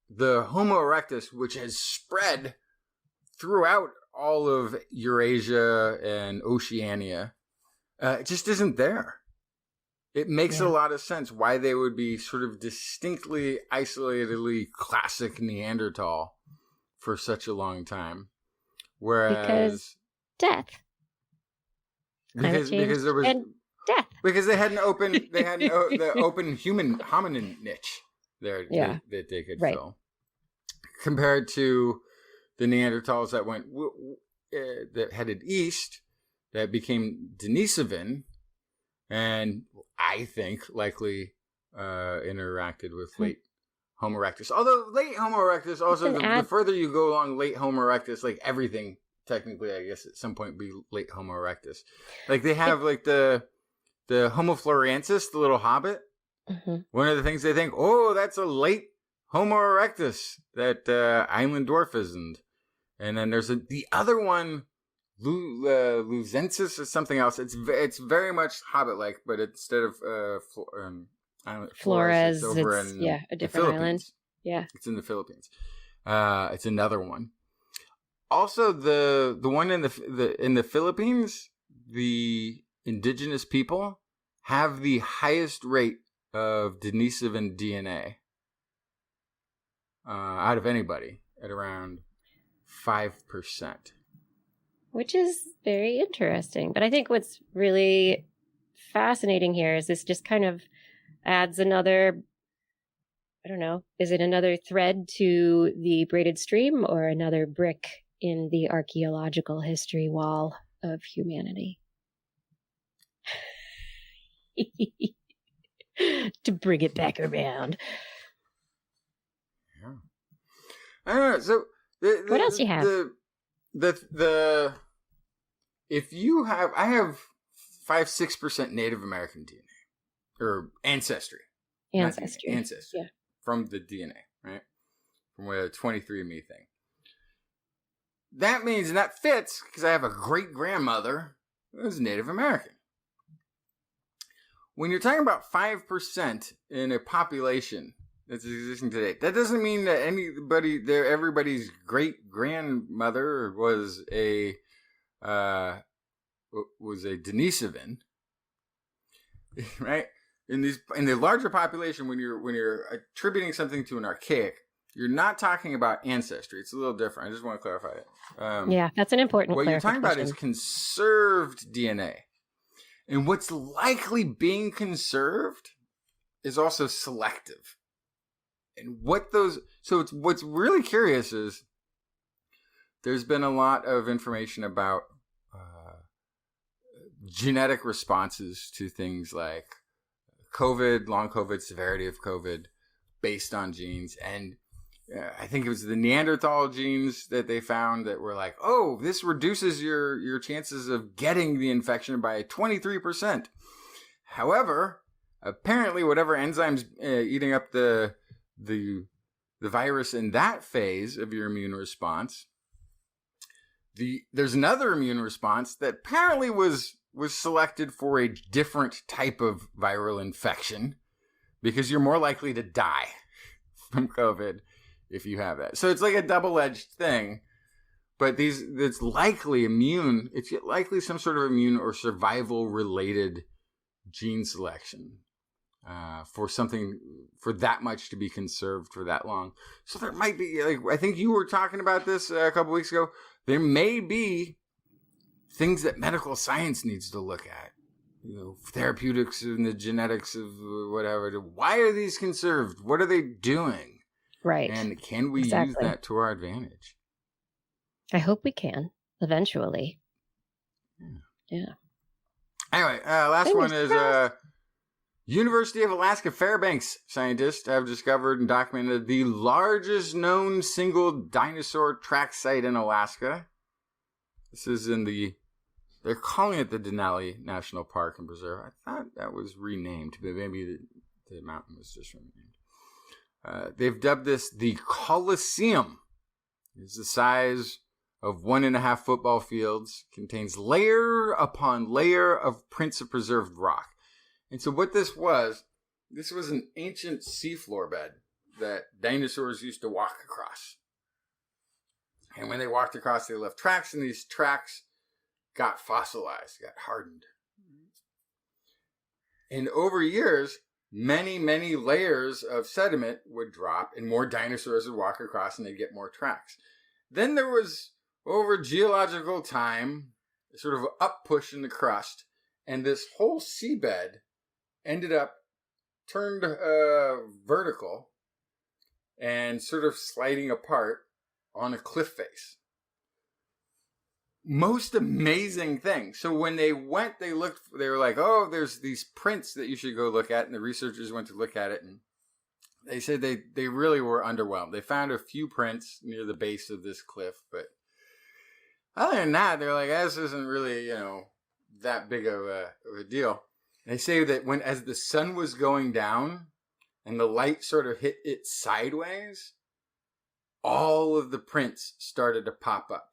the Homo erectus, which has spread throughout all of Eurasia and Oceania, just isn't there. It makes a lot of sense why they would be sort of distinctly, isolatedly classic Neanderthal for such a long time. Whereas because death. Because there was death. Because they had the open human hominin niche there that they could fill. Compared to the Neanderthals that went that headed east, that became Denisovan, and I think likely interacted with late Homo erectus. Although late Homo erectus, also the further you go along late Homo erectus, like everything technically, I guess at some point be late Homo erectus. Like they have like the Homo floresiensis, the little hobbit. Mm-hmm. One of the things they think, that's a late Homo erectus that Island Dwarf isn't. And then there's the other one, Luzensis or something else. It's very much hobbit-like, but instead of Flores, it's over in a different island. Yeah, it's in the Philippines. It's another one. Also, the one in the Philippines, the indigenous people have the highest rate of Denisovan DNA out of anybody at around 5%. which is very interesting. But I think what's really fascinating here is this just kind of adds another, I don't know, is it another thread to the braided stream or another brick in the archaeological history wall of humanity? To bring it back around. Yeah. I don't know. So what else you have? The if you have, I have 5-6% Native American DNA or ancestry. Ancestry. Yeah. From the DNA, right? From a 23andMe thing. That means, and that fits because I have a great grandmother who was Native American. When you're talking about 5% in a population that's existing today, that doesn't mean that everybody's great grandmother was a Denisovan, right? In the larger population, when you're attributing something to an archaic, you're not talking about ancestry. It's a little different. I just want to clarify it. Yeah, that's an important what clarification. you're talking about is conserved DNA. And what's likely being conserved is also selective. And what's really curious is there's been a lot of information about genetic responses to things like COVID, long COVID, severity of COVID, based on genes. And I think it was the Neanderthal genes that they found that were like, oh, this reduces your chances of getting the infection by 23%. However, apparently whatever enzymes eating up the virus in that phase of your immune response, there's another immune response that apparently was selected for a different type of viral infection because you're more likely to die from COVID if you have that. So it's like a double-edged thing, but it's likely some sort of immune or survival related gene selection for that much to be conserved for that long. So there might be, like, I think you were talking about this a couple weeks ago, there may be things that medical science needs to look at. Therapeutics and the genetics of whatever. Why are these conserved? What are they doing? Right. And can we use that to our advantage? I hope we can eventually. Yeah. Anyway, last one is University of Alaska Fairbanks scientists have discovered and documented the largest known single dinosaur track site in Alaska. This is they're calling it the Denali National Park and Preserve. I thought that was renamed, but maybe the mountain was just renamed. They've dubbed this the Coliseum. It's the size of 1.5 football fields, contains layer upon layer of prints of preserved rock. And so what this was an ancient seafloor bed that dinosaurs used to walk across. And when they walked across, they left tracks, and these tracks got fossilized, got hardened. And over years, many, many layers of sediment would drop and more dinosaurs would walk across and they'd get more tracks. Then there was, over geological time, a sort of up push in the crust, and this whole seabed ended up turned vertical and sort of sliding apart on a cliff face. Most amazing thing. So when they went, they were like, oh, there's these prints that you should go look at. And the researchers went to look at it, and they said they really were underwhelmed. They found a few prints near the base of this cliff, but other than that, they're like, this isn't really, that big of a deal. And they say that as the sun was going down and the light sort of hit it sideways, all of the prints started to pop up.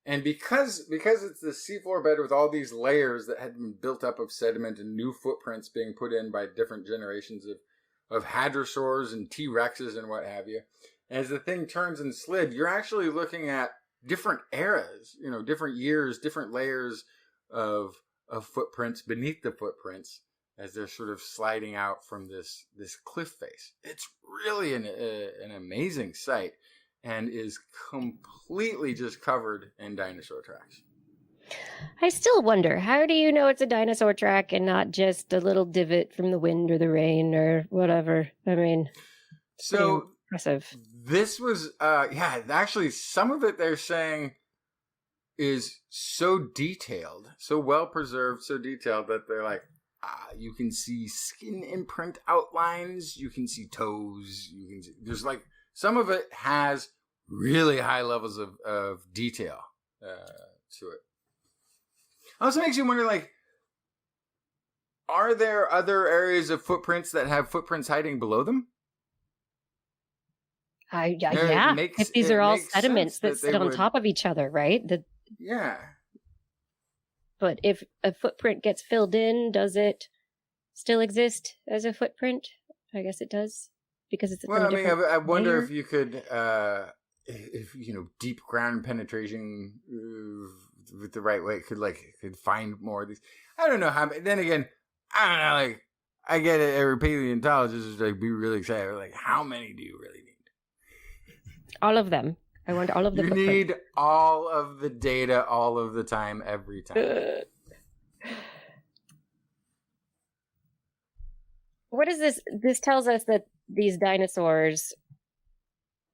And because it's the seafloor bed with all these layers that had been built up of sediment and new footprints being put in by different generations of hadrosaurs and T-Rexes and what have you, as the thing turns and slid, you're actually looking at different eras, different years, different layers of footprints beneath the footprints as they're sort of sliding out from this cliff face. It's really an amazing sight. And is completely just covered in dinosaur tracks. I still wonder, how do you know it's a dinosaur track and not just a little divot from the wind or the rain or whatever? I mean, so impressive. This was, actually, some of it they're saying is so detailed, so well preserved, so detailed that they're like, you can see skin imprint outlines, you can see toes, you can see, there's like, some of it has really high levels of detail to it. Also makes you wonder, like, are there other areas of footprints that have footprints hiding below them? Yeah. If these are all sediments that sit on top of each other, right? Yeah. But if a footprint gets filled in, does it still exist as a footprint? I guess it does, because it's well. I mean, I wonder layer. If you could, if deep ground penetration with the right way could find more of these. I don't know how. Then again, I don't know. Like, I get it. Every paleontologist is like be really excited. Like, how many do you really need? All of them. I want all of the. You need all of the data, all of the time, every time. What is this? This tells us that these dinosaurs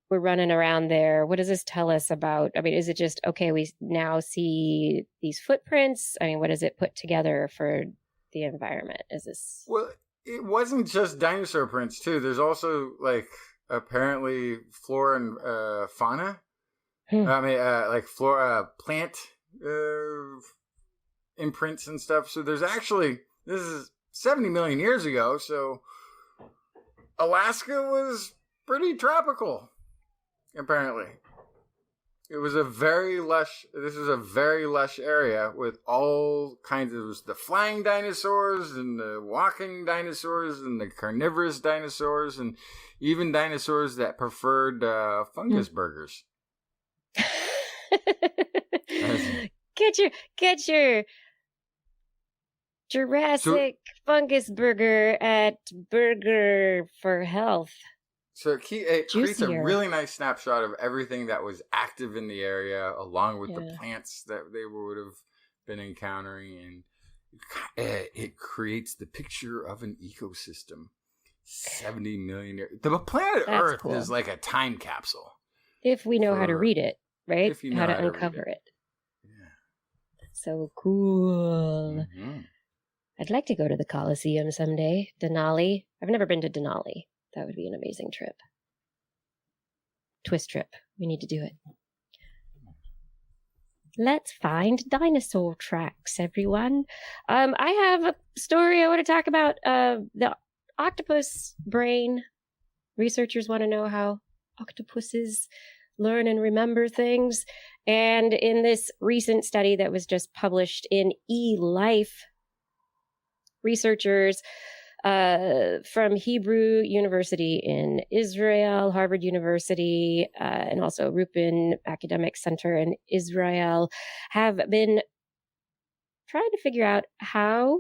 were running around there. What does this tell us about? I mean, is it just, okay, we now see these footprints? I mean, what does it put together for the environment? Is this... Well, it wasn't just dinosaur prints, too. There's also, like, apparently flora and fauna. I mean, like flora, plant imprints and stuff. So there's actually, this is 70 million years ago, so Alaska was pretty tropical, apparently. It was a very lush, this is a very lush area with all kinds of, the flying dinosaurs and the walking dinosaurs and the carnivorous dinosaurs and even dinosaurs that preferred fungus burgers. Get your Jurassic fungus burger at Burger for Health. So it creates a really nice snapshot of everything that was active in the area, along with the plants that they would have been encountering, and it creates the picture of an ecosystem. 70 million years. The planet Earth is like a time capsule. If we know how to read it, right? If you know how to uncover it. Yeah. That's so cool. Mm-hmm. I'd like to go to the Colosseum someday. Denali. I've never been to Denali. That would be an amazing trip. TWIS trip. We need to do it. Let's find dinosaur tracks, everyone. I have a story I want to talk about. The octopus brain. Researchers want to know how octopuses learn and remember things. And in this recent study that was just published in eLife, researchers from Hebrew University in Israel, Harvard University, and also Rupin Academic Center in Israel have been trying to figure out how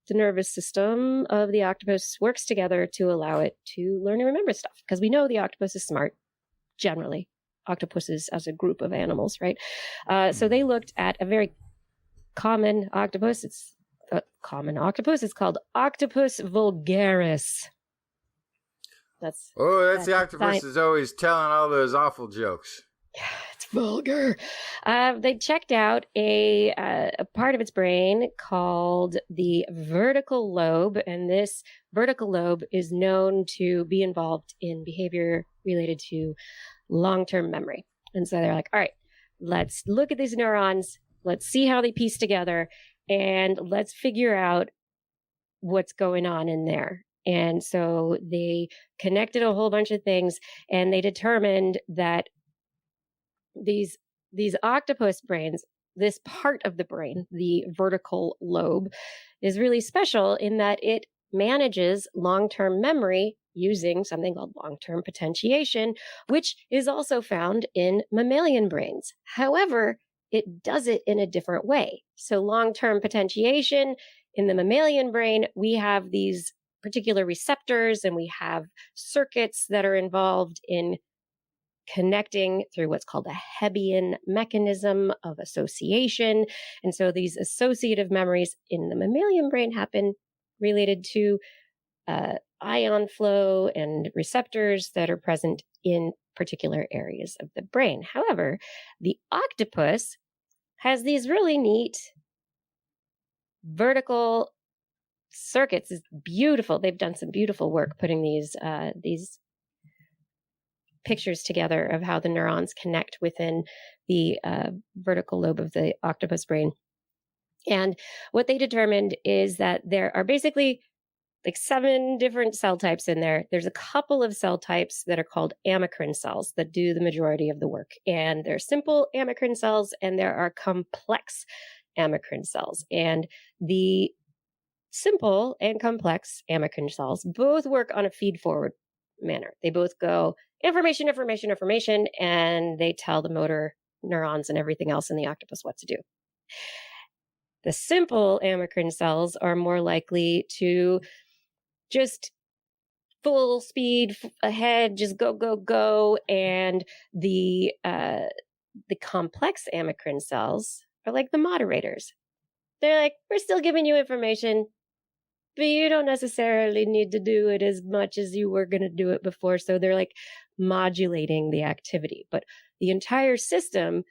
the nervous system of the octopus works together to allow it to learn and remember stuff. Because we know the octopus is smart, generally. Octopuses as a group of animals, right? So they looked at a very common octopus. It's a common octopus. It's called Octopus vulgaris. That's the octopus is always telling all those awful jokes. Yeah, it's vulgar. They checked out a part of its brain called the vertical lobe, and this vertical lobe is known to be involved in behavior related to long-term memory. And so they're like, all right, let's look at these neurons. Let's see how they piece together, and let's figure out what's going on in there. And so they connected a whole bunch of things, and they determined that these octopus brains, this part of the brain, the vertical lobe, is really special in that it manages long-term memory using something called long-term potentiation, which is also found in mammalian brains. However, it does it in a different way. So long-term potentiation in the mammalian brain, we have these particular receptors and we have circuits that are involved in connecting through what's called a Hebbian mechanism of association. And so these associative memories in the mammalian brain happen related to ion flow and receptors that are present in particular areas of the brain. However, the octopus has these really neat vertical circuits. It's beautiful. They've done some beautiful work putting these pictures together of how the neurons connect within the vertical lobe of the octopus brain. And what they determined is that there are basically like 7 different cell types in there. There's a couple of cell types that are called amacrine cells that do the majority of the work. And there are simple amacrine cells and there are complex amacrine cells. And the simple and complex amacrine cells both work on a feed-forward manner. They both go information, information, information, and they tell the motor neurons and everything else in the octopus what to do. The simple amacrine cells are more likely to just full speed ahead, just go, go, go. And the complex amacrine cells are like the moderators. They're like, we're still giving you information, but you don't necessarily need to do it as much as you were going to do it before. So they're like modulating the activity. But the entire system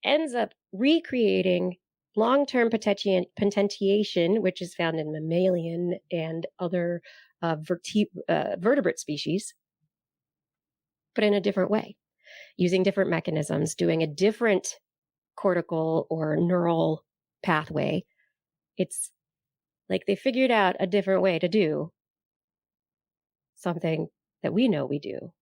ends up recreating long-term potentiation, which is found in mammalian and other vertebrate species, but in a different way, using different mechanisms, doing a different cortical or neural pathway. It's like they figured out a different way to do something that we know we do.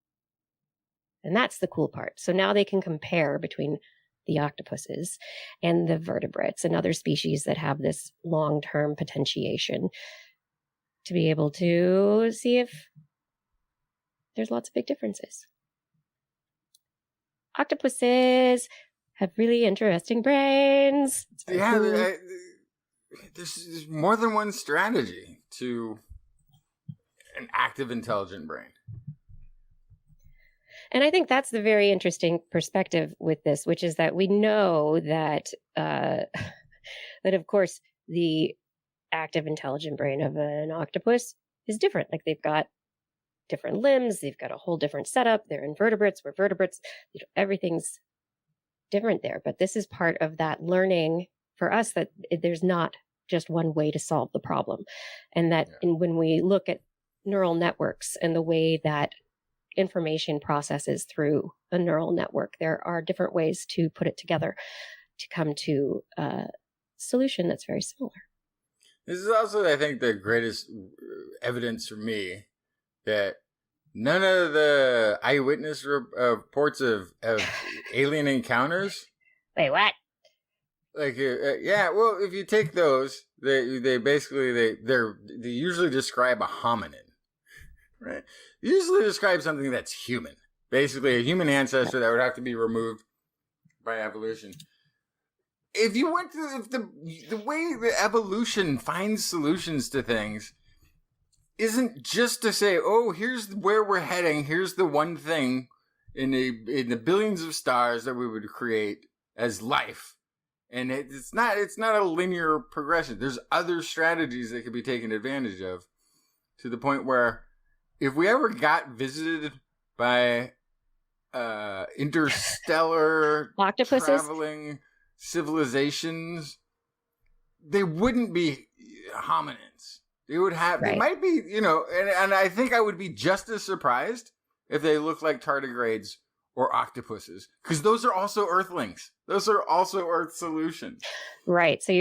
And that's the cool part. So now they can compare between the octopuses and the vertebrates and other species that have this long-term potentiation to be able to see if there's lots of big differences. Octopuses have really interesting brains. Yeah, cool. There's more than one strategy to an active, intelligent brain. And I think that's the very interesting perspective with this, which is that we know that, that of course, the active, intelligent brain of an octopus is different. Like they've got different limbs, they've got a whole different setup. They're invertebrates, we're vertebrates. everything's different there. But this is part of that learning for us that there's not just one way to solve the problem. And that when we look at neural networks and the way that information processes through a neural network, there are different ways to put it together to come to a solution that's very similar. This is also, I think, the greatest evidence for me that none of the eyewitness reports of alien encounters. Wait, what? Like, yeah, well, if you take those, they usually describe a hominin, right? They usually describe something that's human, basically a human ancestor that would have to be removed by evolution. If you went to the way the evolution finds solutions to things isn't just to say, oh, here's where we're heading, here's the one thing in the billions of stars that we would create as life. And it's not a linear progression. There's other strategies that could be taken advantage of, to the point where if we ever got visited by interstellar octopuses, traveling civilizations, they wouldn't be hominins. They would have, They might be, and I think I would be just as surprised if they looked like tardigrades or octopuses, because those are also Earthlings. Those are also Earth solutions. Right. So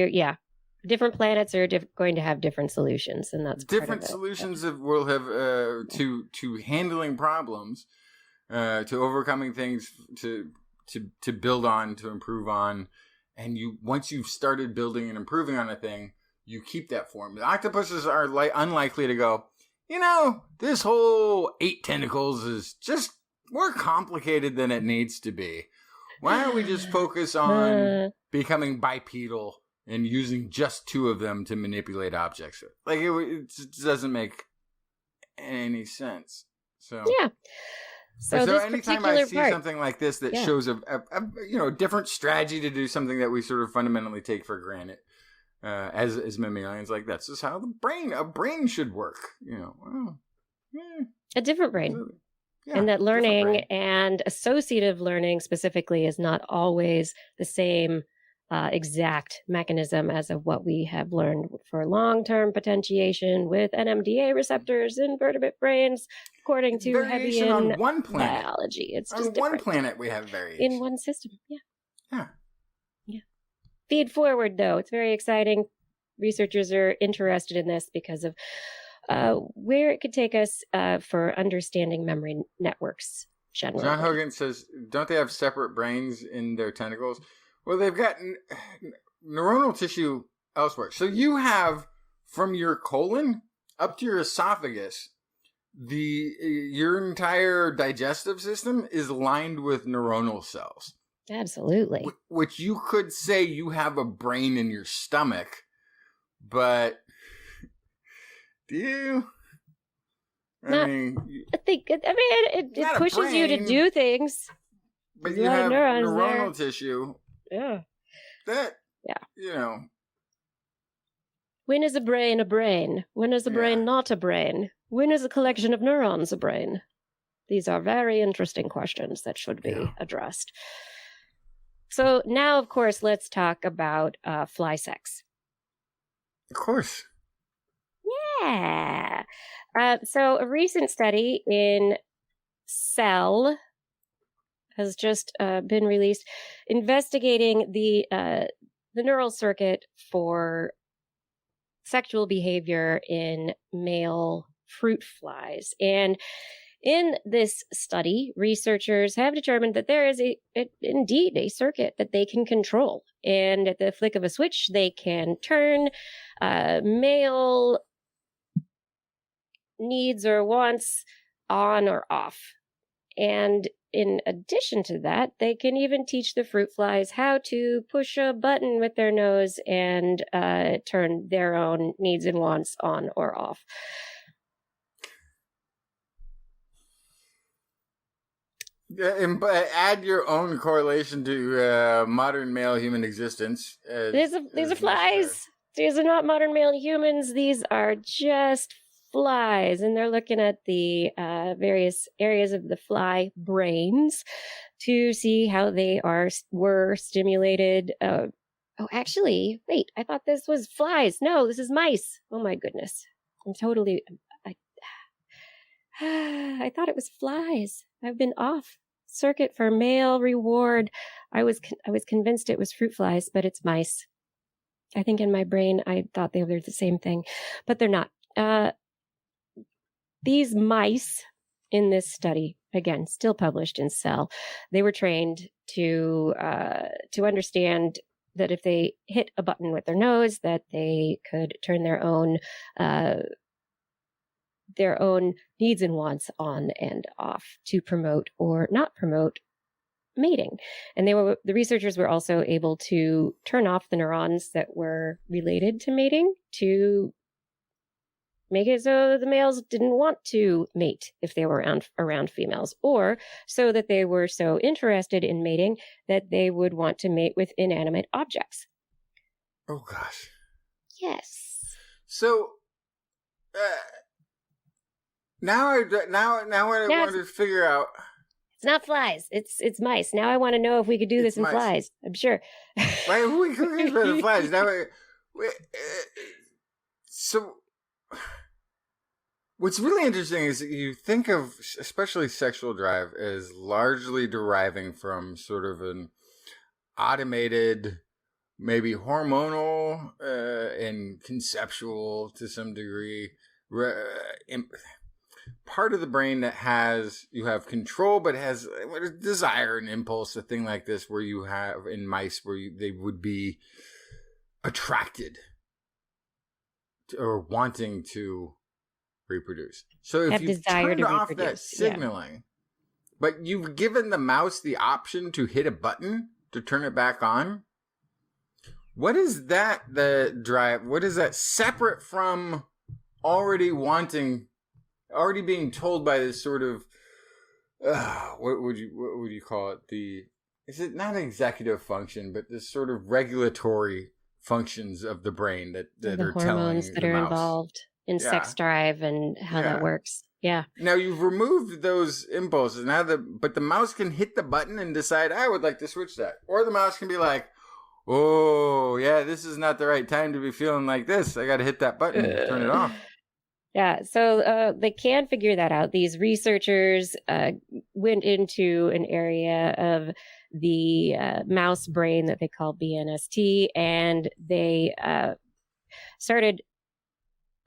different planets are going to have different solutions, and that's different solutions will have to handling problems, to overcoming things, to build on, to improve on, and once you've started building and improving on a thing, you keep that form. The octopuses are unlikely to go, this whole 8 tentacles is just more complicated than it needs to be. Why don't we just focus on becoming bipedal and using just 2 of them to manipulate objects? Like, it doesn't make any sense. So yeah. So so this anytime particular I see part, something like this that shows a different strategy to do something that we sort of fundamentally take for granted, as mammalians, like that's just how a brain should work. a different brain. Yeah, and that learning brain. and associative learning specifically is not always the same exact mechanism as of what we have learned for long-term potentiation with NMDA receptors in vertebrate brains, according to variation Hebbian on one planet. biology. It's just on one planet we have variation. In one system, Yeah. Feed forward, though. It's very exciting. Researchers are interested in this because of where it could take us for understanding memory networks generally. John Hogan says, don't they have separate brains in their tentacles? Well, they've got neuronal tissue elsewhere. So you have, from your colon up to your esophagus, your entire digestive system is lined with neuronal cells. Absolutely. Which you could say you have a brain in your stomach, but do you? It pushes you to do things. But you have neuronal tissue. Yeah. That, When is a brain a brain? When is a brain not a brain? When is a collection of neurons a brain? These are very interesting questions that should be addressed. So now, of course, let's talk about fly sex. Of course. Yeah. So a recent study in Cell has just been released, investigating the neural circuit for sexual behavior in male fruit flies. And in this study, researchers have determined that there is indeed a circuit that they can control. And at the flick of a switch, they can turn male needs or wants on or off. And in addition to that, they can even teach the fruit flies how to push a button with their nose and turn their own needs and wants on or off. And add your own correlation to modern male human existence. These are flies. These are not modern male humans. These are just flies. And they're looking at the various areas of the fly brains to see how they were stimulated. Actually, wait, I thought this was flies. No, this is mice. Oh my goodness. I thought it was flies. I've been off circuit for male reward. I was convinced it was fruit flies, but it's mice. I think in my brain I thought they were the same thing, but they're not. These mice in this study, again, still published in Cell, they were trained to understand that if they hit a button with their nose, that they could turn their own needs and wants on and off to promote or not promote mating. And the researchers were also able to turn off the neurons that were related to mating to make it so the males didn't want to mate if they were around females, or so that they were so interested in mating that they would want to mate with inanimate objects. Oh gosh. Yes. So now I want to figure out. It's not flies. It's mice. Now I want to know if we could do this in flies. I'm sure. Why? Who cares about the flies? Now, so what's really interesting is that you think of especially sexual drive as largely deriving from sort of an automated, maybe hormonal and conceptual to some degree part of the brain that you have control, but has a desire and impulse, a thing like this, where you have in mice where they would be attracted to, or wanting to reproduce. So if you turned off that signaling, but you've given the mouse the option to hit a button to turn it back on, what is that the drive? What is that separate from already being told by this sort of what would you call it? Is it not an executive function, but this sort of regulatory functions of the brain that The are telling hormones that the are mouse. involved in sex drive and how that works. Yeah. Now you've removed those impulses. But the mouse can hit the button and decide, I would like to switch that. Or the mouse can be like, oh, yeah, this is not the right time to be feeling like this. I got to hit that button and turn it off. Yeah, so they can figure that out. These researchers went into an area of the mouse brain that they call BNST, and they started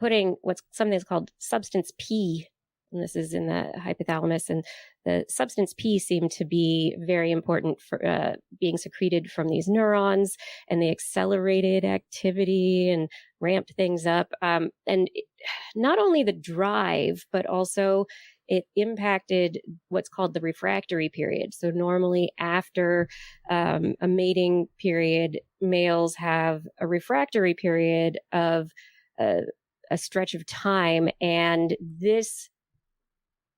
putting something that's called substance P, and this is in the hypothalamus, and the substance P seemed to be very important for being secreted from these neurons, and they accelerated activity and ramped things up. Not only the drive, but also it impacted what's called the refractory period. So normally after a mating period, males have a refractory period of a stretch of time. And this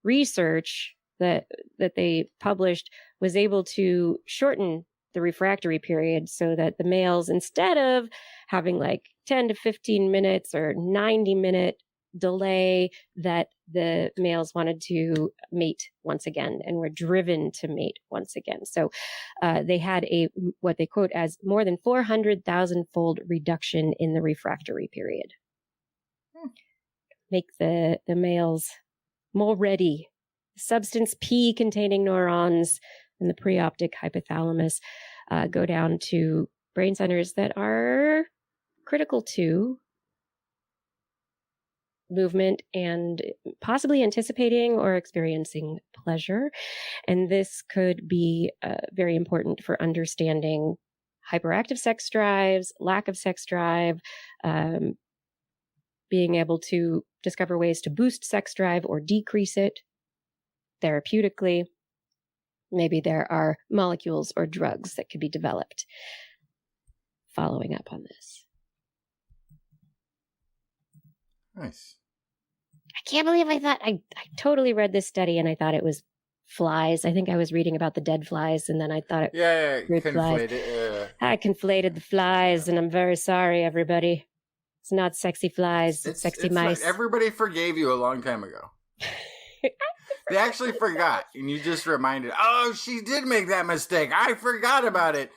research that they published was able to shorten the refractory period so that the males, instead of having like 10 to 15 minutes or 90-minute delay, that the males wanted to mate once again and were driven to mate once again. So they had what they quote as more than 400,000-fold reduction in the refractory period. Make the males more ready. Substance P containing neurons in the preoptic hypothalamus go down to brain centers that are critical to movement and possibly anticipating or experiencing pleasure. And this could be very important for understanding hyperactive sex drives, lack of sex drive, being able to discover ways to boost sex drive or decrease it therapeutically. Maybe there are molecules or drugs that could be developed following up on this. Nice. I can't believe I totally read this study and I thought it was flies. I think I was reading about the dead flies and then I thought it was flies. I conflated the flies and I'm very sorry, everybody. It's not sexy flies, it's sexy mice. Like everybody forgave you a long time ago. They actually forgot, and you just reminded, oh, she did make that mistake. I forgot about it.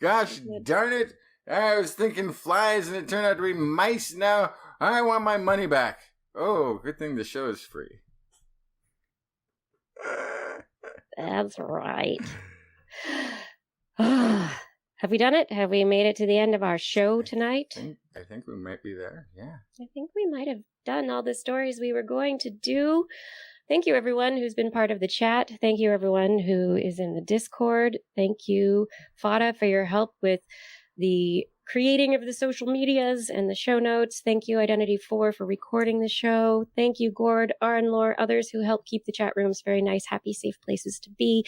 Gosh darn it. I was thinking flies, and it turned out to be mice. Now I want my money back. Oh, good thing the show is free. That's right. Have we done it? Have we made it to the end of our show tonight? I think we might be there, yeah. I think we might have done all the stories we were going to do. Thank you, everyone who's been part of the chat. Thank you, everyone who is in the Discord. Thank you, Fada, for your help with the creating of the social medias and the show notes. Thank you, Identity4, for recording the show. Thank you, Gord, Lore, others who help keep the chat rooms very nice, happy, safe places to be.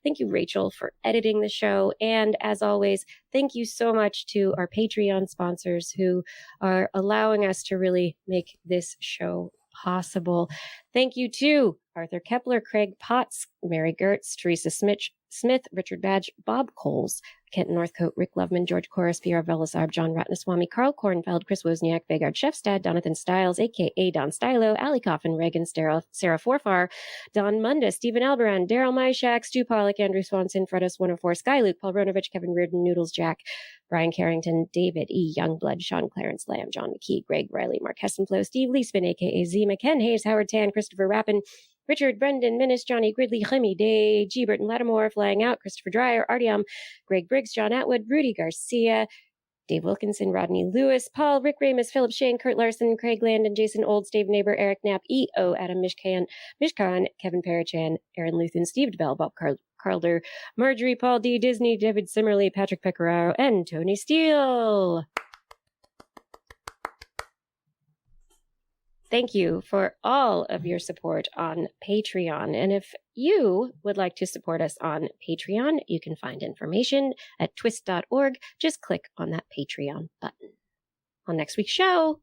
Thank you, Rachel, for editing the show. And as always, thank you so much to our Patreon sponsors who are allowing us to really make this show possible. Thank you to Arthur Kepler, Craig Potts, Mary Gertz, Teresa Smith, Richard Badge, Bob Coles, Kenton Northcote, Rick Loveman, George Corris, Pierre Velasar, John Ratnaswamy, Carl Kornfeld, Chris Wozniak, Vegard Shefstad, Jonathan Stiles, a.k.a. Don Stylo, Ali Coffin, Reagan, Sarah Forfar, Don Munda, Stephen Albaran, Daryl Myshak, Stu Pollock, Andrew Swanson, Fredus 104, Sky Luke, Paul Ronovich, Kevin Reardon, Noodles Jack, Brian Carrington, David E. Youngblood, Sean Clarence Lamb, John McKee, Greg Riley, Mark Hessenflow, Steve Leesman, a.k.a. Zima, Ken Hayes, Howard Tan, Christopher Rappin, Richard, Brendan, Minnis, Johnny Gridley, Jimmy, Day, G. Burton, Lattimore, Flying Out, Christopher Dreyer, Artyom, Greg Briggs, John Atwood, Rudy Garcia, Dave Wilkinson, Rodney Lewis, Paul, Rick Ramus, Philip Shane, Kurt Larson, Craig Landon, Jason Olds, Dave Neighbor, Eric Knapp, E.O., Adam Mishkan, Kevin Parachan, Aaron Luthen, Steve DeBell, Bob Carlder, Marjorie, Paul D. Disney, David Simmerly, Patrick Pecoraro, and Tony Steele. Thank you for all of your support on Patreon. And if you would like to support us on Patreon, you can find information at TWIS.org. Just click on that Patreon button. On next week's show,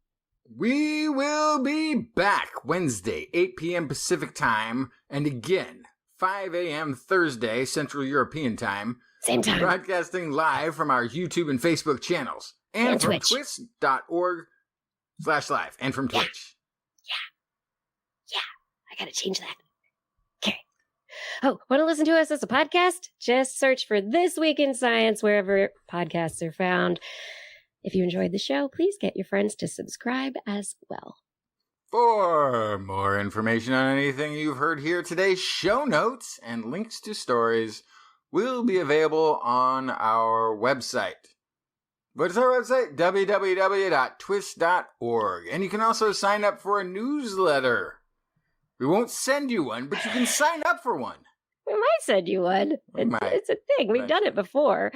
we will be back Wednesday, 8 p.m. Pacific time, and again, 5 a.m. Thursday, Central European Time. Same time. Broadcasting live from our YouTube and Facebook channels. And from TWIS.org/live. And from Twitch. Yeah. I gotta change that. Okay. Oh, want to listen to us as a podcast? Just search for This Week in Science wherever podcasts are found. If you enjoyed the show, please get your friends to subscribe as well. For more information on anything you've heard here today, show notes and links to stories will be available on our website. What's our website? www.twis.org. And you can also sign up for a newsletter. We won't send you one, but you can sign up for one. We might send you one. It's a thing. We've done it before.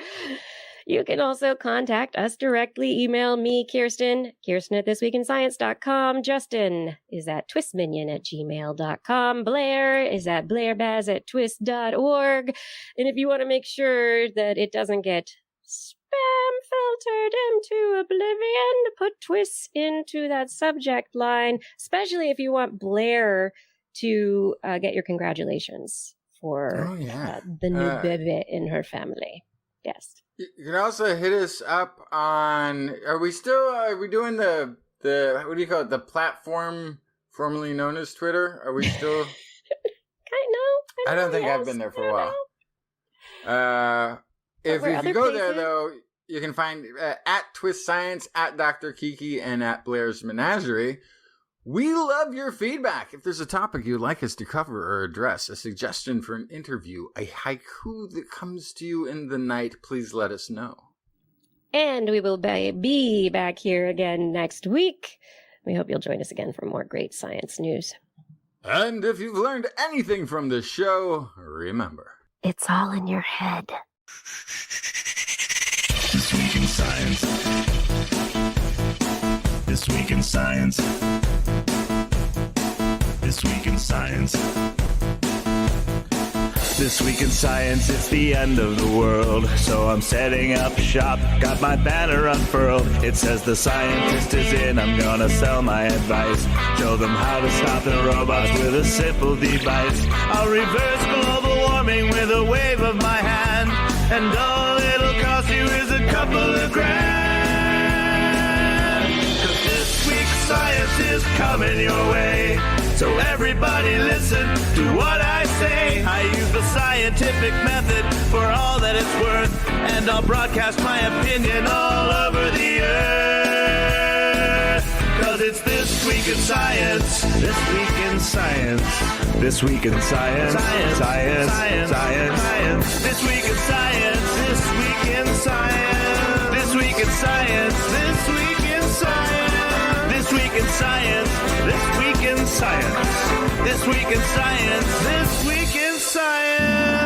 You can also contact us directly. Email me, Kirsten at thisweekinscience.com. Justin is at twistminion@gmail.com. Blair is at blairbaz@twist.org. And if you want to make sure that it doesn't get spam filtered into oblivion, put TWIS into that subject line, especially if you want Blair to get your congratulations for the new baby in her family. Yes. You can also hit us up on, are we doing the what do you call it, the platform formerly known as Twitter? Are we still? I don't think I've been there for a while. If you go there, though, you can find at TWIS Science, at Dr. Kiki, and at Blair's Menagerie. We love your feedback. If there's a topic you'd like us to cover or address, a suggestion for an interview, a haiku that comes to you in the night, please let us know. And we will be back here again next week. We hope you'll join us again for more great science news. And if you've learned anything from this show, remember, it's all in your head. This Week in Science. This Week in Science. This Week in Science. This Week in Science, it's the end of the world. So I'm setting up shop, got my banner unfurled. It says the scientist is in, I'm gonna sell my advice. Show them how to stop the robots with a simple device. I'll reverse global warming with a wave of my hand. And all it'll cost you is a couple of grand. 'Cause this week's science is coming your way. So everybody listen to what I say. I use the scientific method for all that it's worth. And I'll broadcast my opinion all over the earth. 'Cause it's This Week in Science. This Week in Science. This Week in Science. Science. Science. Science. Science. Science. This Week in Science. This Week in Science. This Week in Science. This Week in Science. This Week in Science. This Week in Science. This Week in Science. This Week in Science.